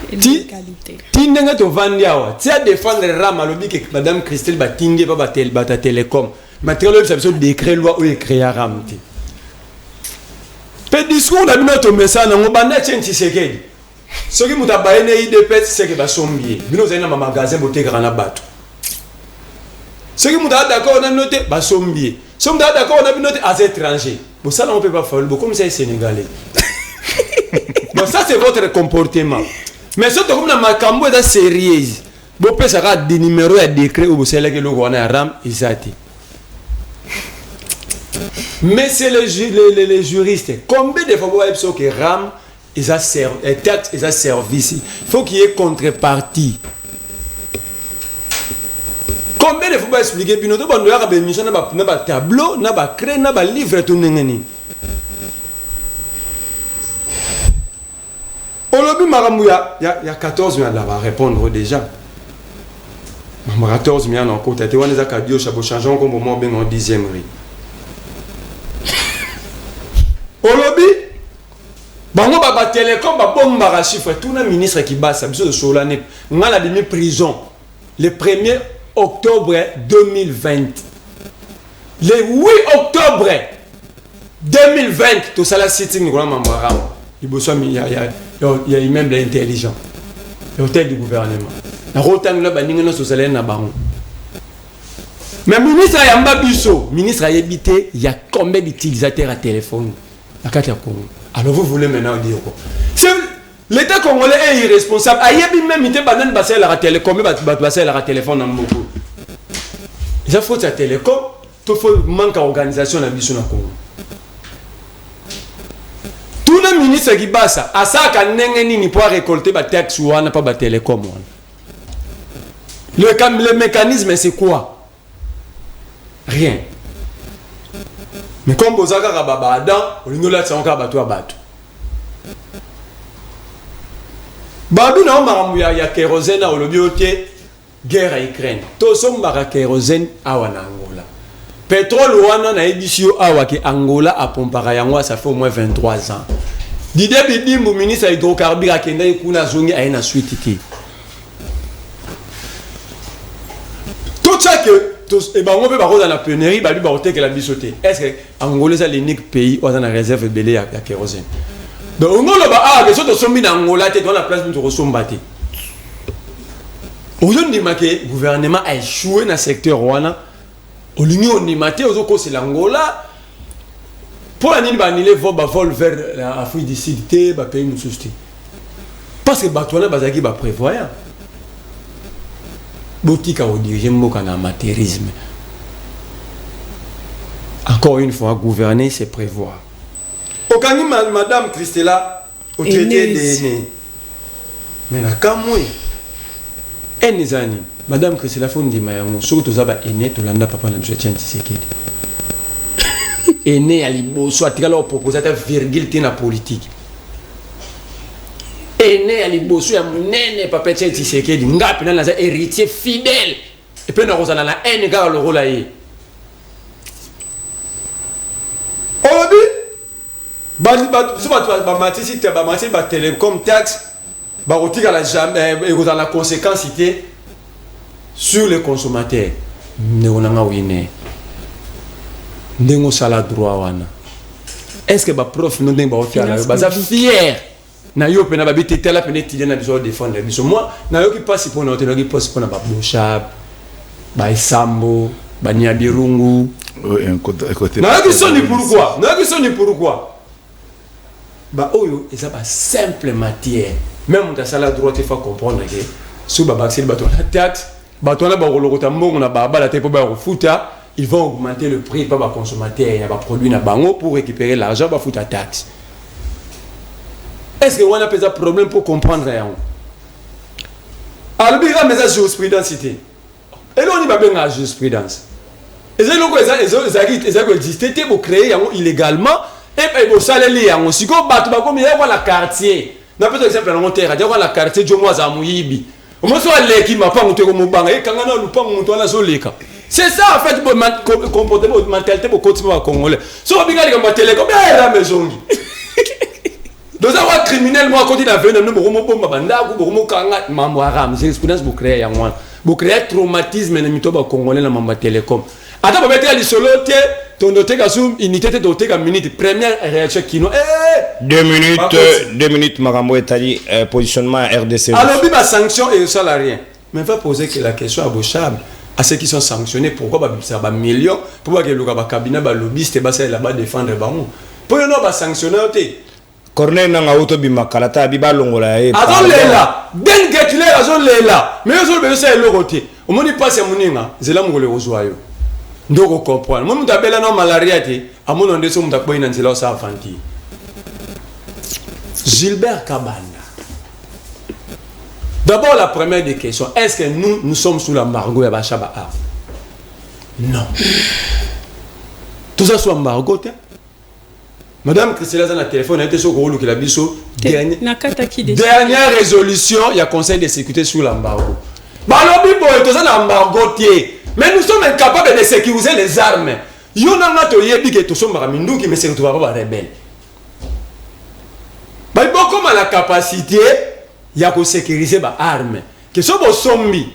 Ti nenga to vandiawa ti a défendre ram alobi que madame Christelle ba tinge ba ta télécom matériel ça biso décret loi ou créer ram ti pe discours na bino to message na ngobanda tchenti sekedi soki muta baene IDP c'est que ba sombier bino zena ma magasin boté grana bato soki muta d'accord on a noté ba sombier soki muta d'accord on a noté à étranger bon ça on peut pas faire bon comme ça sénégalais. Donc ça c'est votre comportement. Mais si vous avez un cambo de sérieux, vous pouvez avoir des numéros à décret ou vous avez un RAM, mais c'est les juristes. Combien de fois vous avez que RAM, ils ont taxe, ils ont service. Il faut qu'il y ait contrepartie. Combien de fois vous expliquez que nous avons des missions, nous avons un tableau, nous avons un créé, nous avons un livre, tout le monde. Aujourd'hui, il y a 14 000 à répondre déjà. 14 000 en côté. Tu vois, les acadios, ça va changer comme au moment en 10e rue. Aujourd'hui, bango baba télécom ba bomba ba chiffre tout le ministre qui bat ça biso de solane on a la demi prison le 1er octobre 2020. Le 8 octobre 2020 tout ça la sitting ngona mambara. Il y a immeuble intelligent. L'hôtel du gouvernement. La rotan là baninga no sociale na bango. Mais ministre Yamba Bisso, ministre a habité, il y a combien d'utilisateurs à téléphone à Congo. Alors vous voulez maintenant dire quoi? L'État congolais est irresponsable. Ayebi même ité banane basé la télécom, basé la téléphone en Moko. Il faut ta télécom, tout faut manque d'organisation na Bisso na Congo. Tout le ministre qui bat ça, à ça qu'à n'engeni pour récolter ba taxe ou n'a pas ba télécom. Le mécanisme c'est quoi? Rien. Mais comme Bozaka Rababa Adam, on l'a dit encore bateau à bateau. Badou na marambu ya kérosène au lobioté guerre à Ukraine. Tout son mara kérosène à Angola. Pétrole wana na édition awa ke Angola a pompara yango ça fait au moins 23 ans. Didé Bidimbu ministre hydrocarbures akenda ikuna zongi aina suite ki. Tout ça que et ben on peut pas dans la pionnerie ba lui ba que la bisoté. Est-ce que Angola c'est l'unique pays où on a la réserve belé à kérosène. Donc on a là que surtout sombi dans Angola dans la place de Rosombati. Aujourd'hui le gouvernement a échoué dans le secteur rwanda. Au l'union ni maté aux ocos c'est l'Angola. Pour la nini banile vol vers l'Afrique du Sud té ba pays nous souci. Parce que batona bazaki ba prévoyant. Botika au diriger mboka na amateurisme. Encore une fois, gouverner c'est prévoir. Okani madame Christella au traité des mais na kamwe enizani madame Christella fondi mayango surtout zaba ene to landa papa na monsieur Tshisekedi ene ali bo soit tigala au propositeur virgule tina politique ene ali bo so ya munene papa Tshisekedi ngapi na za héritier fidèle et puis na rozana la ene ga le rôle ayi obi ba télécom taxe ba rotika la jamais et dans la conséquence sur les consommateurs ne onanga wine ndengo sala droit wana est-ce que ba prof no ndeng ba otiala ba za fier na yo pena ba biti tela pena étudier na biso défendre biso moi na yo ki passe pour na hôtel ki passe pour na ba boshab ba isambo ba nyabirungu un côté na yo ki soni pourquoi na yo ki soni pourquoi bah oyo et ça va simple matière même dans la droite il faut comprendre que sous ba baxel bato la taxe bato na ba rolokota mbongo na ba la tête pour ba refuta ils vont augmenter le prix par ba consommateur il y a ba produit na bango pour récupérer l'argent ba futa taxe. Est-ce que on a pas de problème pour comprendre rien alors bien mais ça jurisprudence cité et là on y va bien la jurisprudence et ça loko ça existe pour créer illégalement et puis vous allez lire on si ko bato ba comme il y a la quartier na peut exemple na terre dia la quartier jo mwa za muyibi o mo so leki mapa muto ko mubanga e kanga na lupa muto na so leka c'est ça en fait comportement mentalité pour continuer à congolais so binga lika matele ko bien la maison donc ça va criminel moi quand il a venu nous mo bomba banda ko mo kanga mambo haram c'est expérience pour créer yango pour créer traumatisme na mito ba congolais na mamba télécom ata ba mettre li solo te ton doté ka sous unité te doté ka minute première réaction kino 2 minutes makambo etali positionnement RDC alors bi ba sanction et ça la rien mais va poser que la question à Bochab à ceux qui sont sanctionnés pourquoi ba ça ba millions pourquoi que le ba cabinet ba lobbyiste ba ça là-bas défendre bango pour non ba sanctionner te Corneille nanga auto bimakalata biba longola e azon lela ben getule azon lela mais azon be ça le côté au moni passe muninga zela mungole ozwayo ndoko comprendre moi mutabela no malaria te amono ndeso mutakoy na nzela sa avanti Gilbert Kabanda. D'abord la première des questions, est-ce que nous sommes sous l'embargo de Bachaba? Non. Tout ça sous l'embargo. Madame Christella dans le téléphone a été sur le qui l'a dit dernière résolution, il y a conseil de sécurité sous l'embargo. Balobi boy tout ça l'embargo mais nous sommes incapables de sécuriser les armes. Yo na ngato yebi que tout sommes raminduki mais c'est que tu vas pas rebelle. Bah comme à la capacité il y a que sécuriser les armes. Que ce soit zombie.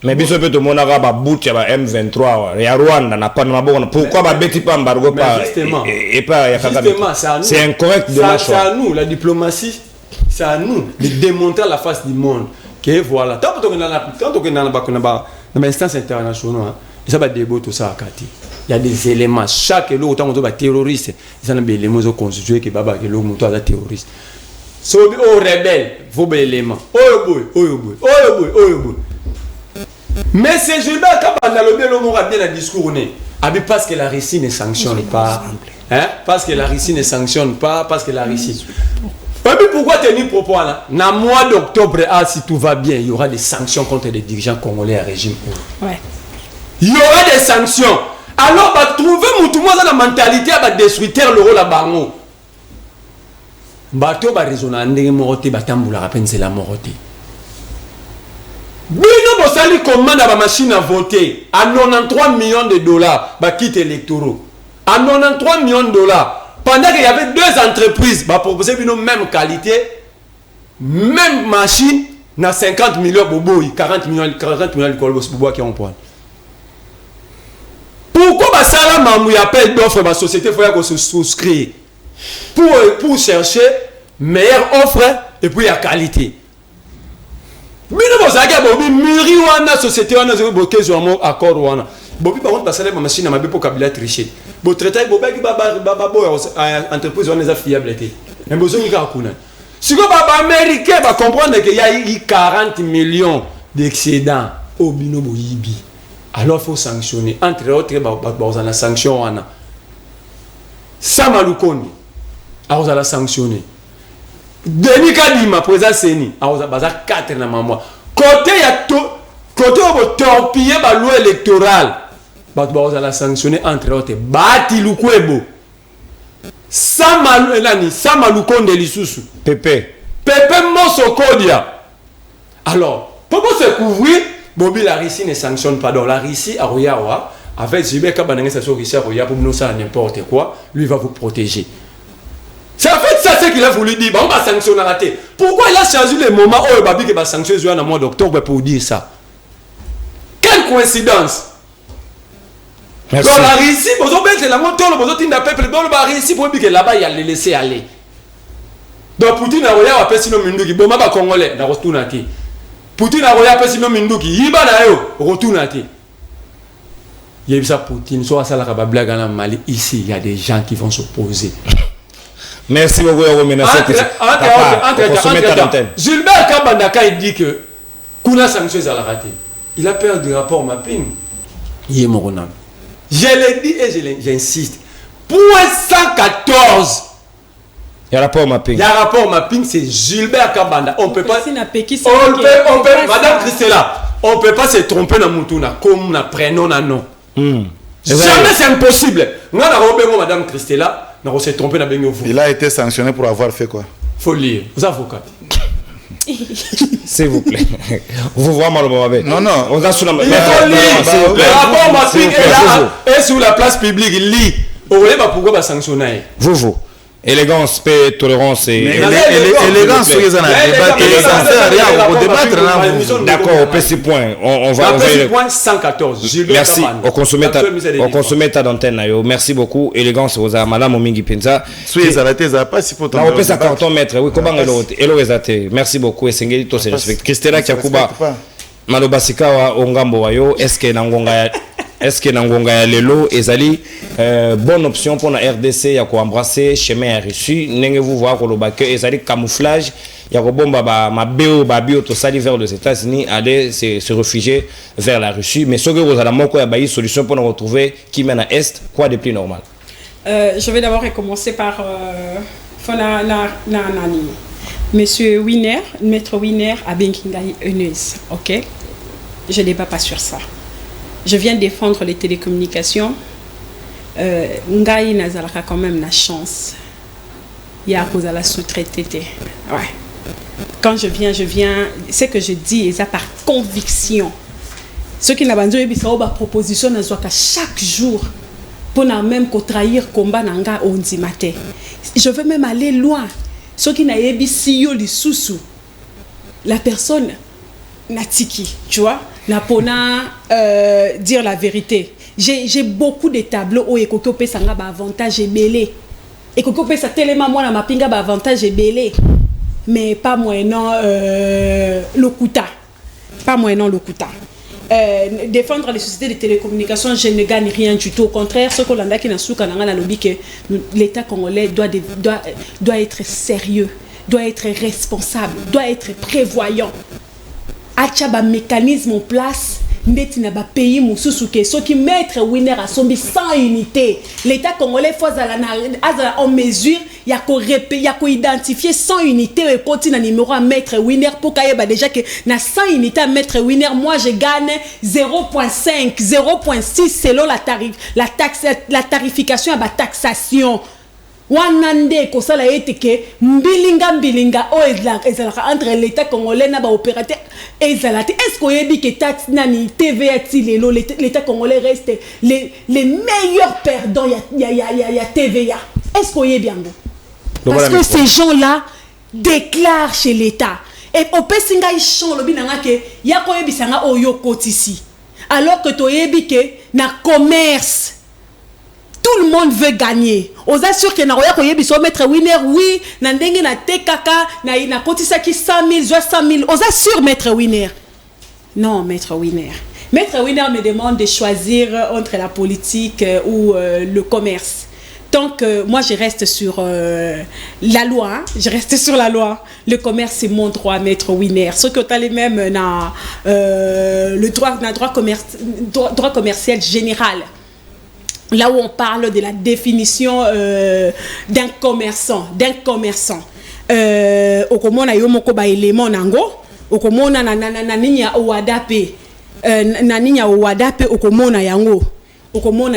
Mais biso peut mon araba bout ya ba M23 ya Rwanda na pas na maboko pourquoi ba beti pas embargo pas et pas ya Kagame. C'est incorrect de la chose. C'est à nous la diplomatie, c'est à nous de démontrer à la face du monde que voilà tant que dans l'instance internationale ça va débat tout ça à Kati. Il y a des éléments chaque lot autant on va terroriste, ils ont des éléments constitués que baba que l'homme moto est terroriste. So au rebelle, vos éléments. Oh boy. Mais c'est Gilbert Kabanda le bien l'homme aura bien le discours né. Parce que la Russie ne sanctionne pas. Hein? Parce que la Russie ne sanctionne pas, parce que la Russie. Pourquoi tenir propos là? Dans le mois d'octobre, si tout va bien, il y aura des sanctions contre les dirigeants congolais à régime. Ouais. Il y aura des sanctions. Alors, bah, trouver moutouma dans la mentalité à destructeur le rôle à bango. Bato ba raisonner ndenge moroté batambula rappelle c'est la moroté. Bino bosali commande à machine à voter à 93 millions de dollars ba kit électoraux. À 93 millions de dollars pendant qu'il y avait deux entreprises ba proposer bino même qualité même machine na 50 millions bobo 40 millions de colbos bobo qui on point. Pourquoi bah ça là mamou y appelle d'offre ma société faut qu'on se souscrire pour chercher meilleure offre et puis la qualité. Bino bozaka bobi muri wana société wana zo boké zo mo accord wana. Bobi par contre passer ma machine ma pour kabila tricher. Bo traiter bobi baba entreprise wana za fiabilité. Mais besoin ni ka kuna. Si go baba américain va comprendre que y a 40 millions d'excédents au bino boyibi. Alors il faut sanctionner. Entre autres, il y a la sanction. Samalukondi, il y a la sanctionner. Denis Kadima, président Seni, il y a 4 ans. Côté où vous torpillez la loi électorale, il y a la sanctionner. Entre autres, Bati Lukwebo. Samalukondi Lisusu. Pepe Mosokodia. Alors, pour se couvrir, Bobby la Russie ne sanctionne pas. Donc la Russie à Royawa, avec Zibeka Bananga Sasso Russie à Roya pour nous ça n'importe quoi, lui va vous protéger. C'est en fait ça ce qu'il a voulu dire. On va sanctionner la tête. Pourquoi il a choisi le moment où Babi qui va sanctionner en mois d'octobre pour dire ça? Quelle coïncidence! Merci. Donc la Russie, vous avez la moto, vous avez un peuple, vous avez Russie pour dire que là-bas il a les laisser aller. Donc Poutine à Roya appelle sinon Minduki, bon ma Congolais, dans Rostunati. Poutine a regardé si Minduki, Yiba na yo, retourne à ti. Il y a ça Poutine, soit ça la blague en Mali. Ici, il y a des gens qui vont s'opposer. Merci beaucoup, Gilbert Kabandaka, il dit que Kuna sanction à la raté. Il a perdu le rapport mapping. Il est mort. Je l'ai dit et j'insiste. Point 114. Il y a rapport mapping. Il y a rapport mapping, c'est Gilbert Kabanda. On peut pas. Madame Christella, on peut pas se tromper dans Moutouna comme na prénom na nom. Jamais c'est impossible. Madame Christella, on se tromper dans Bengo. Il a été sanctionné pour avoir fait quoi? Faut lire. Vous avocats. S'il vous plaît. Vous voyez mal au Non, non. On a sous la main. Le rapport mapping est là et sur la place publique. Il lit. Vous voyez pourquoi va sanctionner? Vous. Élégance, paix, tolérance et... Élégance, d'accord, au petit point. On va... point 114. Merci. Au consommateur d'antenne. Merci beaucoup. Élégance, vous avez madame Omingi Penza. Soyez arrêtés, ça pas si faut tomber. On peut ça carton maître. Oui, comment elle merci beaucoup. Et Sengeli, tout se respecte. Christella Kiakuba, Malobasikawa, Ongambo Wayo, est-ce que Nangonga ya lelo ezali bonne option pour la RDC ya ko embrasser chemin reçu nenge vous voir ko lobake ezali camouflage ya ko bomba ba bio to sali vers les États-Unis aller se réfugier vers la Russie mais ce que vous allez moko ya bayi solution pour nous retrouver qui mène à est quoi de plus normal. Je vais d'abord commencer par Monsieur Winer, Maître Winer à Benkingai Eunice, OK? Je ne débat pas sur ça. Je viens défendre les télécommunications. Ngai Nazalaka quand même la chance. Il y a cause à la sous-traité. Ouais. Quand je viens, ce que je dis est par conviction. Ceux qui n'ont pas de proposition, chaque jour, pour même trahir combat nanga ondimate. Je veux même aller loin. Ceux qui n'ont pas la personne natiki, tu vois, n'a pas dire la vérité. J'ai beaucoup de tableaux où ekoko pesa nga ba avantage belé. Ekoko pesa tellement moi na mapinga ba avantage belé. Mais pas moyennant lokuta. Pas moyennant lokuta. Défendre les sociétés de télécommunications, je ne gagne rien du tout. Au contraire, ce qu'on a qui n'a souka na lobby que l'État congolais doit être sérieux, doit être responsable, doit être prévoyant. Achaba mécanisme en place ndeti na ba pays mususu ke soki maître winner a sombi 100 unités l'état congolais faut en mesure ya ko identifier 100 unités et continue numéro à maître winner pour kayeba déjà que na 100 unités à maître winner moi je gagne 0.5 0.6 selon la tarification à la taxation. Wanande ko sala eteke mbilinga o ezalaka entre l'état congolais na ba opérateur ezalati est-ce que yebi que taxe nani TVA ti lelo l'état congolais reste les meilleurs perdants ya TVA est-ce que yebi yango parce que ces gens-là déclarent chez l'état et au pesinga ichon lobi nanga ke ya ko yebi sanga oyo kotisi alors que to yebi que na commerce tout le monde veut gagner. On est sûr que na roya ko yebiso maître winner oui, na ndenge na tekaka na kotisa ki 100 000, 100 000. On est sûr maître winner. Non, maître winner. Maître winner me demande de choisir entre la politique ou le commerce. Donc moi je reste sur la loi, hein? Je reste sur la loi. Le commerce c'est mon droit, maître winner. Ce que tu as les mêmes na le droit commercial général. Là où on parle de la définition d'un commerçant, okomona yo moko ba élément nango, okomona na ninya owadape, okomona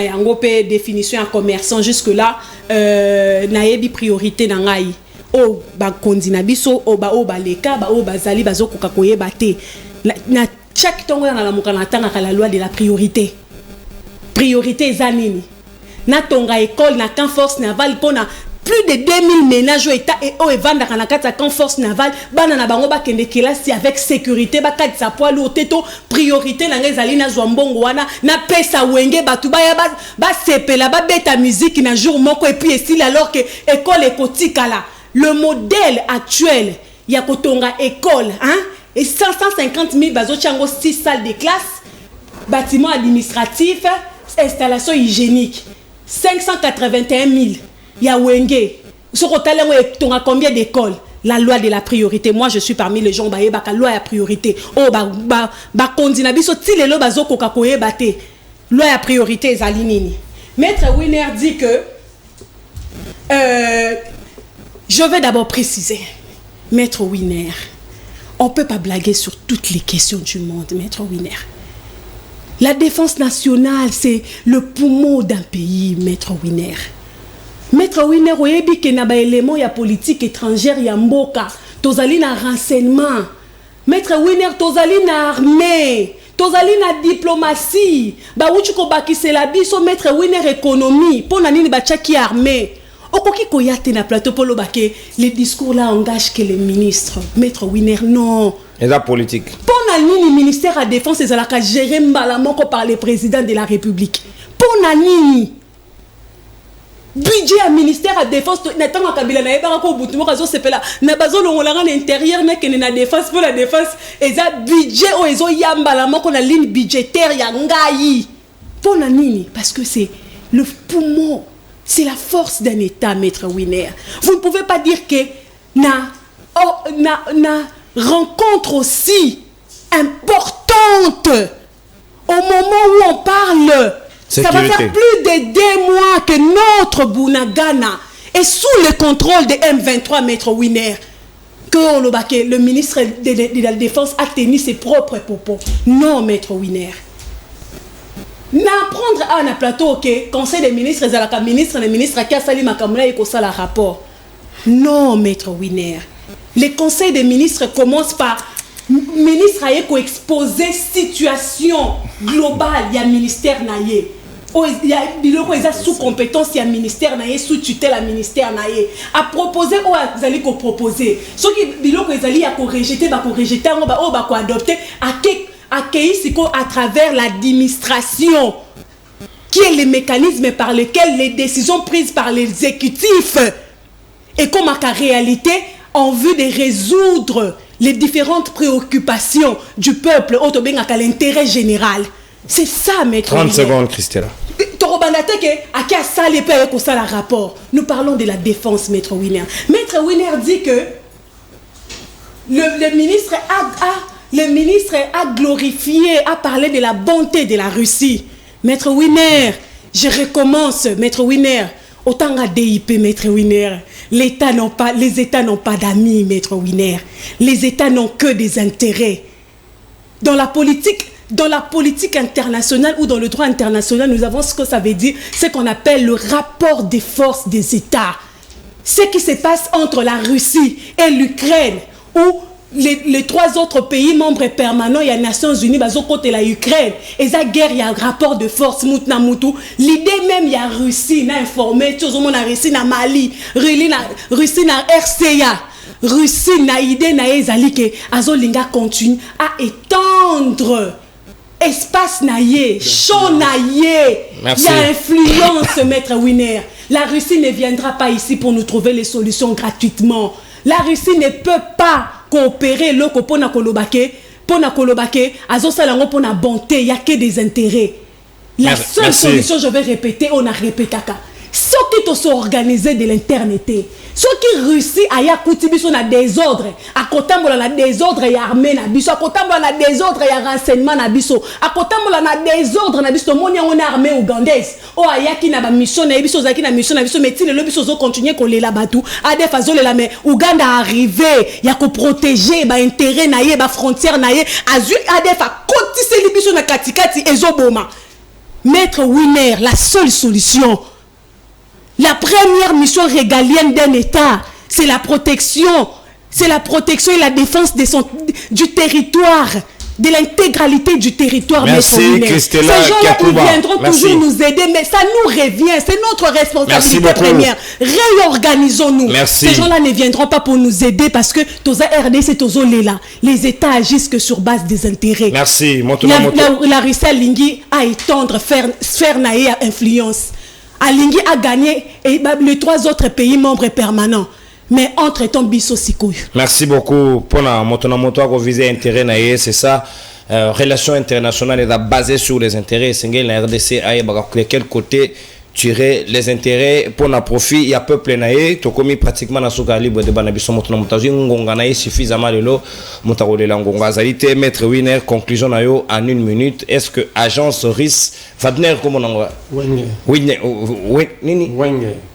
yango pe définition un commerçant jusque là na yebi priorité na ngai o ba kondina biso o ba leka ba o bazali bazokoka koyeba te na chaque tongo na la mokana tanga la loi de la priorité. Priorité zanini na tonga école na camp force navale pona plus de 2000 ménages au état et au evanda kana kata camp force navale bana na bango ba kende kelasi avec sécurité ba kadisa poilu oteto priorité na ngezali na zwambongo wana na pesa wenge batu ba sepela ba beta musique na jour moko et puis ici alors que école ekotikala le modèle actuel ya kotonga école hein et 150 000 bazo chango 6 salles de classe bâtiment administratif installation hygiénique 581 000 ya wenge ce hôtel on combien d'écoles la loi de la priorité moi je suis parmi les gens ba loi ya priorité oh ba kondina biso ti lelo bazoko ka koyeba te loi ya priorité ezali nini maître winner dit que je vais d'abord préciser maître winner on peut pas blaguer sur toutes les questions du monde maître winner. La défense nationale, c'est le poumon d'un pays, maître winner. Maître winner, oyebi ke na ba élément ya politique étrangère ya mboka, tozali na renseignement. Maître winner, tozali na armée, tozali na diplomatie. Ba uchi ko bakisela biso maître winner économie, pona nini ba tchaki armée. Okoki koyate na plateau polo bake, les discours là engagent que les ministres. Maître winner, non. Et la politique. Pour le ministère de la Défense, c'est la géré mbalamoko par le président de la République. Pour nani budget à ministère de la Défense, n'attends pas Kabila na eba ko butumo kazo sepela na bazo longolanga na intérieur na kene na défense pour la défense et ça budget o ezo yambalamoko na ligne budgétaire ya ngai. Pour nani parce que c'est le poumon, c'est la force d'un État, maître winner. Vous ne pouvez pas dire que na rencontre aussi importante au moment où on parle. Sécurité. Ça va faire plus de 2 mois que notre Bunagana est sous le contrôle de M23 maître winner. Que le ministre de la Défense a tenu ses propres propos. Non maître winner. N'apprendre à un plateau ok conseil des ministres les ministres qui a sali makamula et ça la rapport. Non maître winner. Les conseils des ministres commencent par ministre a exposer situation globale il y a ministère naïe il y a biloko eza sous compétence il y a ministère naïe sous tutelle à ministère naïe à proposer ou à zali ko proposer ce qui biloko ezali ya ko rejeter ba ko rejeter ngo ba o ba ko adopter accueillir à travers l'administration qui est le mécanisme par lequel les décisions prises par l'exécutif et comme à réalité en vue de résoudre les différentes préoccupations du peuple à l'intérêt général. C'est ça, maître 30 secondes, Christella. Rapport. Nous parlons de la défense, maître Winner. Maître Winner dit que le ministre a le ministre a glorifié, a parlé de la bonté de la Russie. Maître Winer, je recommence, Maître Winer. Autant à DIP, Maître Winer. Les États n'ont pas d'amis, Maître Winer. Les États n'ont que des intérêts. Dans la politique internationale ou dans le droit international, nous avons ce que ça veut dire, ce qu'on appelle le rapport des forces des États. Ce qui se passe entre la Russie et l'Ukraine, où les trois autres pays membres permanents, il y a les Nations Unies, côté la Ukraine, et ça guerre, il y a un rapport de force, l'idée même, il y a Russie, n'a informé, tout le monde a Russie, na Mali, Russie, na RCA, Russie, na idée, na ezali que Azolinga continue à étendre espace naïe, champ naïe, il y a influence, Maître Winer. La Russie ne viendra pas ici pour nous trouver les solutions gratuitement. La Russie ne peut pas coopérer le pona kolobake azo salango pona bonté, il y a que des intérêts. La seule solution, je vais répéter, on a répété ceux qui sont organisés de l'internet, ceux qui Russie aya kutibi sont na désordre, à côté de la désordre et armée na biso, à côté de la désordre et renseignement na biso, à côté de la désordre na biso, mon on armée ougandaise, o aya qui na ba mission na biso, zaki na mission na biso, mais le biso zo continuer coller la batou, a des façons la mais Ouganda arrivé, ya ko protéger ba intérêt na ye, ba frontière na ye, azu a des fa kotise li biso na katikati ezoboma. Maître Winer, la seule solution. La première mission régalienne d'un État, c'est la protection et la défense du territoire, de l'intégralité du territoire. Merci Christella. Ces gens-là, ils viendront toujours nous aider, mais ça nous revient, c'est notre responsabilité première. Réorganisons-nous. Ces gens-là ne viendront pas pour nous aider parce que Toza RDC, Tozo Lela, les États agissent que sur base des intérêts. Merci. La Russie Lingui à étendre, faire naïe à influence. Alingi a gagné et les trois autres pays membres permanents. Mais entre-temps, biso sikoy. Merci beaucoup pour la moto à viser intérêt, c'est ça. Relations internationales est basée sur les intérêts. C'est la RDC a de quel côté tirer les intérêts pour un profit. Il y a peuple naïe, tu commis pratiquement dans ce libre de Banabiso Motonamotazi, Ngonganaï suffisamment de l'eau, Motarole Langonga. Zalité, Maître Winer, conclusion naïo en 1 minute. Est-ce que agence RIS, Wagner, comment on va?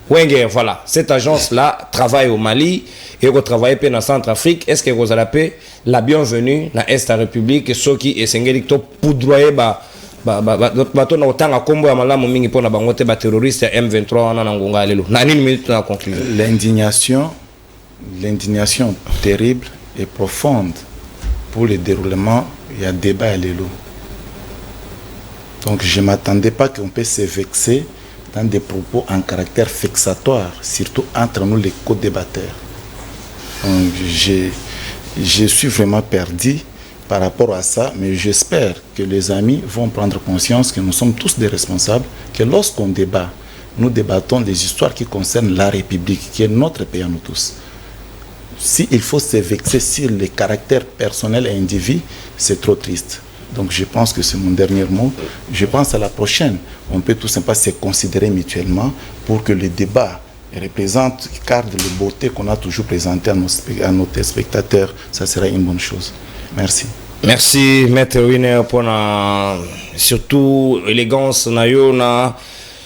Wenger, voilà. Cette agence-là travaille au Mali et elle travaille dans la Centrafrique. Est-ce que vous avez la bienvenue dans l'Est de la République, ceux qui est singélito poudroyer bato na otanga kombo ya malamu mingi pona bangote ba terroriste M23 wana na ngonga lelo na nini minute na conclure. L'indignation terrible et profonde pour le déroulement, il y a débat à l'élo. Donc je m'attendais pas qu'on puisse se vexer dans des propos en caractère vexatoire, surtout entre nous les co-débatteurs. Donc je suis vraiment perdu par rapport à ça, mais j'espère que les amis vont prendre conscience que nous sommes tous des responsables, que lorsqu'on débat, nous débattons des histoires qui concernent la République, qui est notre pays à nous tous. S'il faut se vexer sur les caractères personnels et individuels, c'est trop triste. Donc je pense que c'est mon dernier mot. Je pense à la prochaine. On peut tout simplement se considérer mutuellement pour que le débat représente, garde la beauté qu'on a toujours présentée à nos téléspectateurs. Ça sera une bonne chose. Merci. Merci Maître Winer pour la surtout élégance na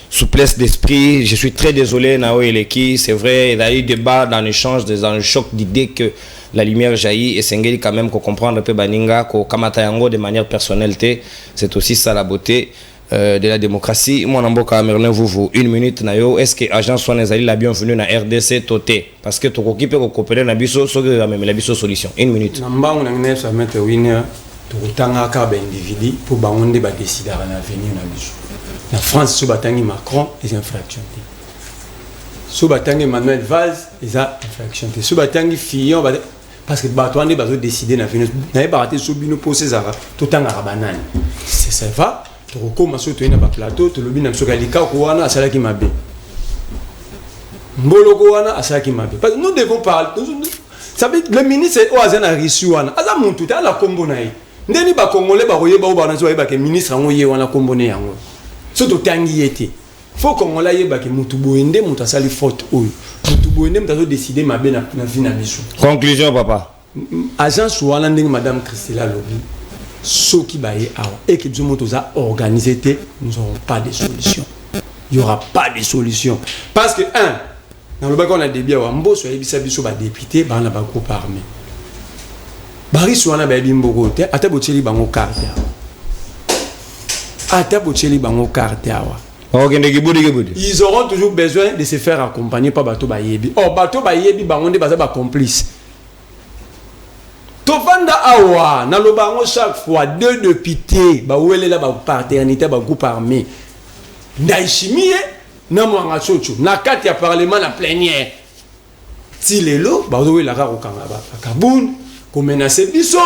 souplesse d'esprit. Je suis très désolé Nao Eleki, c'est vrai, il y a eu débat dans l'échange, dans le choc d'idées que la lumière jaillit et Sengeli quand même qu'on comprendre un peu Baninga, qu'on kamata yango de manière personnelle, c'est aussi ça la beauté de la démocratie. Moi Namboka Merlin vous 1 minute nayo, est-ce que agence soit la bienvenue na RDC toté parce que to occupé ko coopérer na biso so que même la biso solution 1 minute. Namba on a ça Maître Winer to tanga ka ba individu pour ba on débat décider na avenir na biso. La France sous batangi Macron les infractions. Sous batangi Emmanuel Valls les infractions. Sous batangi Fillon parce que bato ande bazo décider na avenir na ba raté sous bino poser ça to tanga banane. C'est ça va to commencer to ina ba plateau to lobi na msoka lika ko wana asala ki mabe. Mbolo ko wana asala ki mabe. Parce que nous devons parler. Ça veut le ministre o azana risu wana. Aza muntu ta la kombo na yi. Ndeni ba congolais ba royeba o ba na zo ba ke ministre ngo ye wana kombo ne yango. So to tangi yete. Faut congolais yeba ke mutu boende mutu asali faute oyo. Mutu boende mutu zo décider mabe na vie na biso. Conclusion papa. agence wana ndenge madame Christella lobi soki baye awa équipe du moto za organisé, nous n'aurons pas de solution. Il n'y aura pas de solution parce que dans le bac on a des biens ambo so yebisa biso ba député ba na ba groupe armé bari so na ba bimbo te ata boteli bango carte awa. Ils auront toujours besoin de se faire accompagner par bateau bayebi. Oh bateau bayebi bango de ba complice. Tofanda awa na lo bango chaque fois deux députés ba wele la ba paternité ba groupe armé. Ndaishimie na mwanga chocho na kati ya parlement na plénière. Ti lelo ba wele la ka kokanga ba kabun ko menacer biso.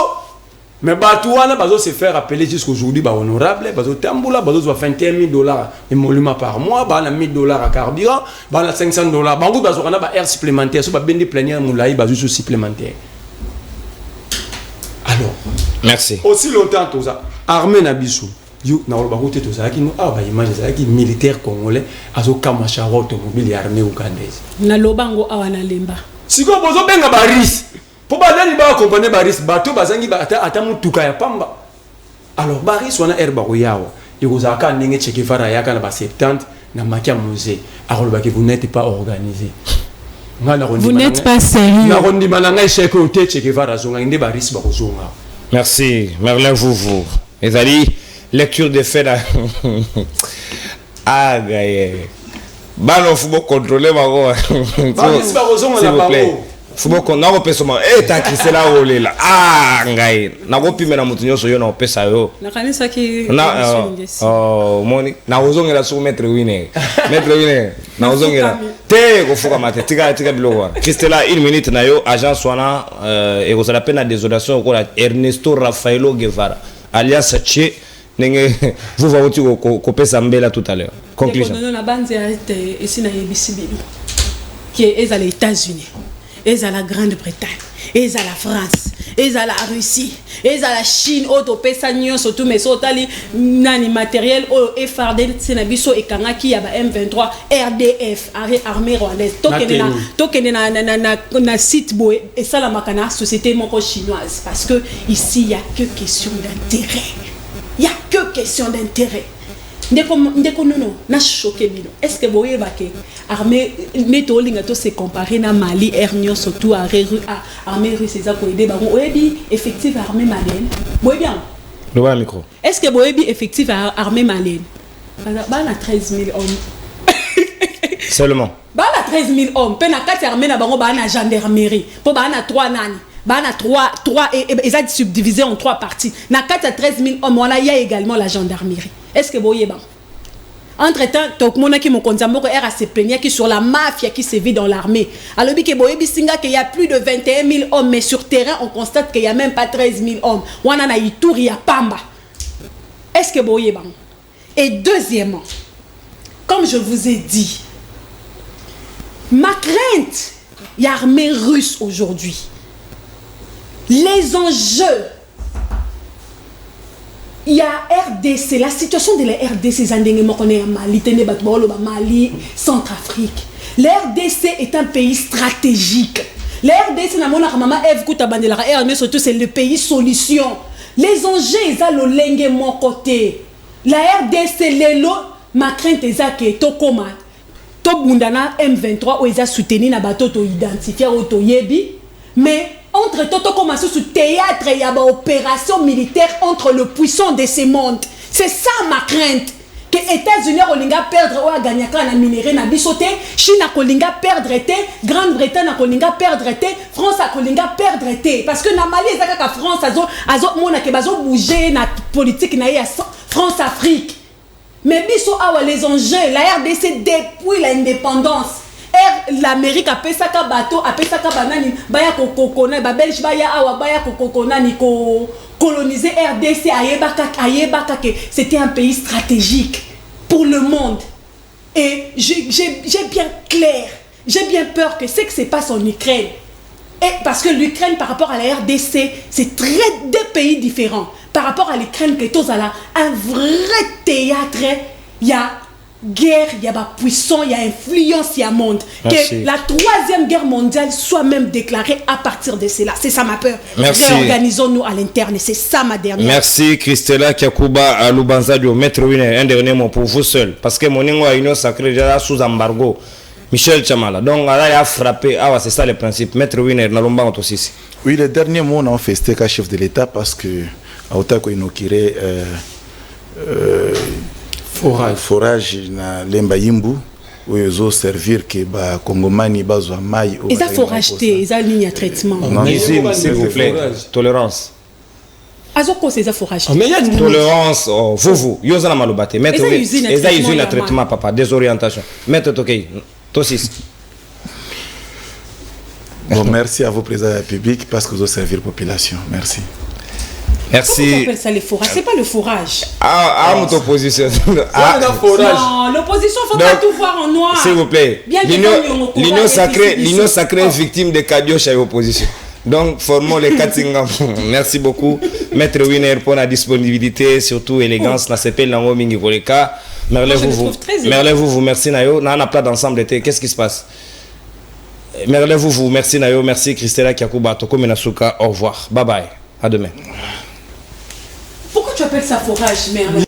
Mais Batouana va se faire appeler jusqu'aujourd'hui honorable, va tamboula, va $21 000 émolument par mois, va $1 000 à carburant, va $500, va air supplémentaire, va bien des plénières moulaï, va juste supplémentaire. Alors, merci. Aussi longtemps tout ça, armée Nabissou, you na route tout ça qui nous a image ça qui militaire congolais, azo kamacharo automobile et armée ougandaise. Na lobango awana lemba. Siko bozo benga baris. Pour badani ba accompagner baris bateau bazangi ba ata mutuka ya pamba. Alors baris wana herba yawa ikozaka ndenge Che Guevara yaka na ba 70 na makia musée. Alors ba que vous n'êtes pas organisé. Vous n'êtes pas sérieux. Na rondi mananga cheke ote Che Guevara zonga inde baris ba kozonga. Merci Merlin vous. Les amis, lecture des faits là. Ah gaye. Ballon faut contrôler ma Baris ba kozonga na bango. Faut qu'on a repéré seulement t'as qui c'est là où est là ngai na kopime na mutu nyonso yo na opesa yo na kanisa ki na moni na ozongela sur maître wine na ozongela te kofuka mate tika biloko Christella 1 minute na yo agent swana et ko sala pena désolation ko Ernesto Rafaelo Guevara alias Che nenge vous va uti ko pesa mbela tout à l'heure conclusion non na banze ici na yebisibili qui est à les États-Unis. Et à la Grande-Bretagne, et à la France, et à la Russie, et à la Chine, auto pesagnon surtout mais sotali nani matériel au FRD senabiso et kanaki ya ba M23 RDF armée rwandaise tokene na site boy et ça la makana société moko chinoise parce que ici il y a que question d'intérêt. Il y a que question d'intérêt. Ndeko non na choqué bino. Est-ce que boye bake armée meto linga to se comparer na Mali ernio surtout armée russe za ko aider bango oyebi effectif armée malienne. Boye bien. Le micro. Est-ce que boyebi effectif armée malienne? Ba na 13 000 hommes. Seulement. Ba na 13 000 hommes, pe na 4 armée na bango ba na gendarmerie. Po ba na 3 nani. Bana 3 et ça subdivisé en 3 parties. Na 4 à 13 000 hommes, il y a également la gendarmerie. Est-ce que vous voyez bien? Entre-temps, Tokmona qui mon konzamboko est à se plaindre qui sur la mafia qui se vit dans l'armée. Alors qu'il y a plus de 21 000 hommes, mais sur terrain, on constate qu'il n'y a même pas 13 000 hommes. Wanana Itouri à Pamba. Est-ce que vous voyez bien? Et deuxièmement, comme je vous ai dit, ma crainte, il y a l'armée russe aujourd'hui. Les enjeux, il y a RDC, la situation de la RDC, Mali, Centrafrique. La RDC est un pays stratégique. La RDC, c'est le pays solution. Les enjeux, ils ont le mon côté. La RDC, ma crainte est que Tokoma, Tobundana M23, où ils ont soutenu na bateau to identifier au Toyebi, mais entre Toto commence sous théâtre, il y a une opération militaire entre le puissant de ces mondes. C'est ça ma crainte. Que les États-Unis ont perdre ou à gagner quand la minerai n'a bisoté, Chine a perdre été, Grande-Bretagne a perdre été, France a perdre été. Parce que na Mali, la France a bougé na politique na France-Afrique. Mais biso awa les enjeux, la RDC depuis l'indépendance. L'Amérique a fait ça bateau, a fait ça banani, baya kokona, ba Belge baya awa baya kokona ni ko coloniser RDC ayebaka que c'était un pays stratégique pour le monde. Et j'ai bien clair, j'ai bien peur que ce qui se passe en Ukraine, et parce que l'Ukraine par rapport à la RDC, c'est deux pays différents. Par rapport à l'Ukraine, que tous là, un vrai théâtre, il y a guerre, il y a puissance, il y a influence, il y a monde. Merci. Que la 3e guerre mondiale soit même déclarée à partir de cela. C'est ça ma peur. Merci. Réorganisons-nous à l'interne. C'est ça ma dernière. Merci Christella Kiakuba à Lubanzadio. Maître Winner, un dernier mot pour vous seul. Parce que mon Ingo a une sacrée déjà sous embargo. Michel Chamala. Donc là, il a frappé. Ah, c'est ça le principe. Maître Winner, Nalomba aussi. Oui, le dernier mot, on a fait c'était qu'à chef de l'État parce que Aotako inauguré forage na Lemba Yimbu où ils ont servir que ba Congomani bazwa mai. Ils ont forage, ils ont ligne à traitement. S'il vous plaît. Tolérance. Azoko c'est ça forage. Tolérance, vous, Yozana Malobate. Maître Winner, ils ont usine à traitement, papa. Désorientation. Maître Tokei, Tosis. Bon, merci à vous, président de la République, parce que vous avez servi la population. Merci. Merci. Pourquoi on appelle ça le forage? C'est pas le forage. Ah, mon opposition. Ah, le forage. Non, l'opposition, il ne faut pas tout voir en noir. S'il vous plaît. L'union sacrée est victime de Kadioche à l'opposition. Donc, formons les Katingam. Merci beaucoup, Maître Winner, pour la disponibilité, surtout élégance. La CP, l'envoi mingi pour les cas. Merlez-vous, merci Nayo. On a pas d'ensemble d'été. Qu'est-ce qui se passe? Merlez-vous, merci Nayo, merci Christella Kiakuba, Toko Menasuka, au revoir. Bye bye, à demain. Pourquoi tu appelles ça forage, Merle?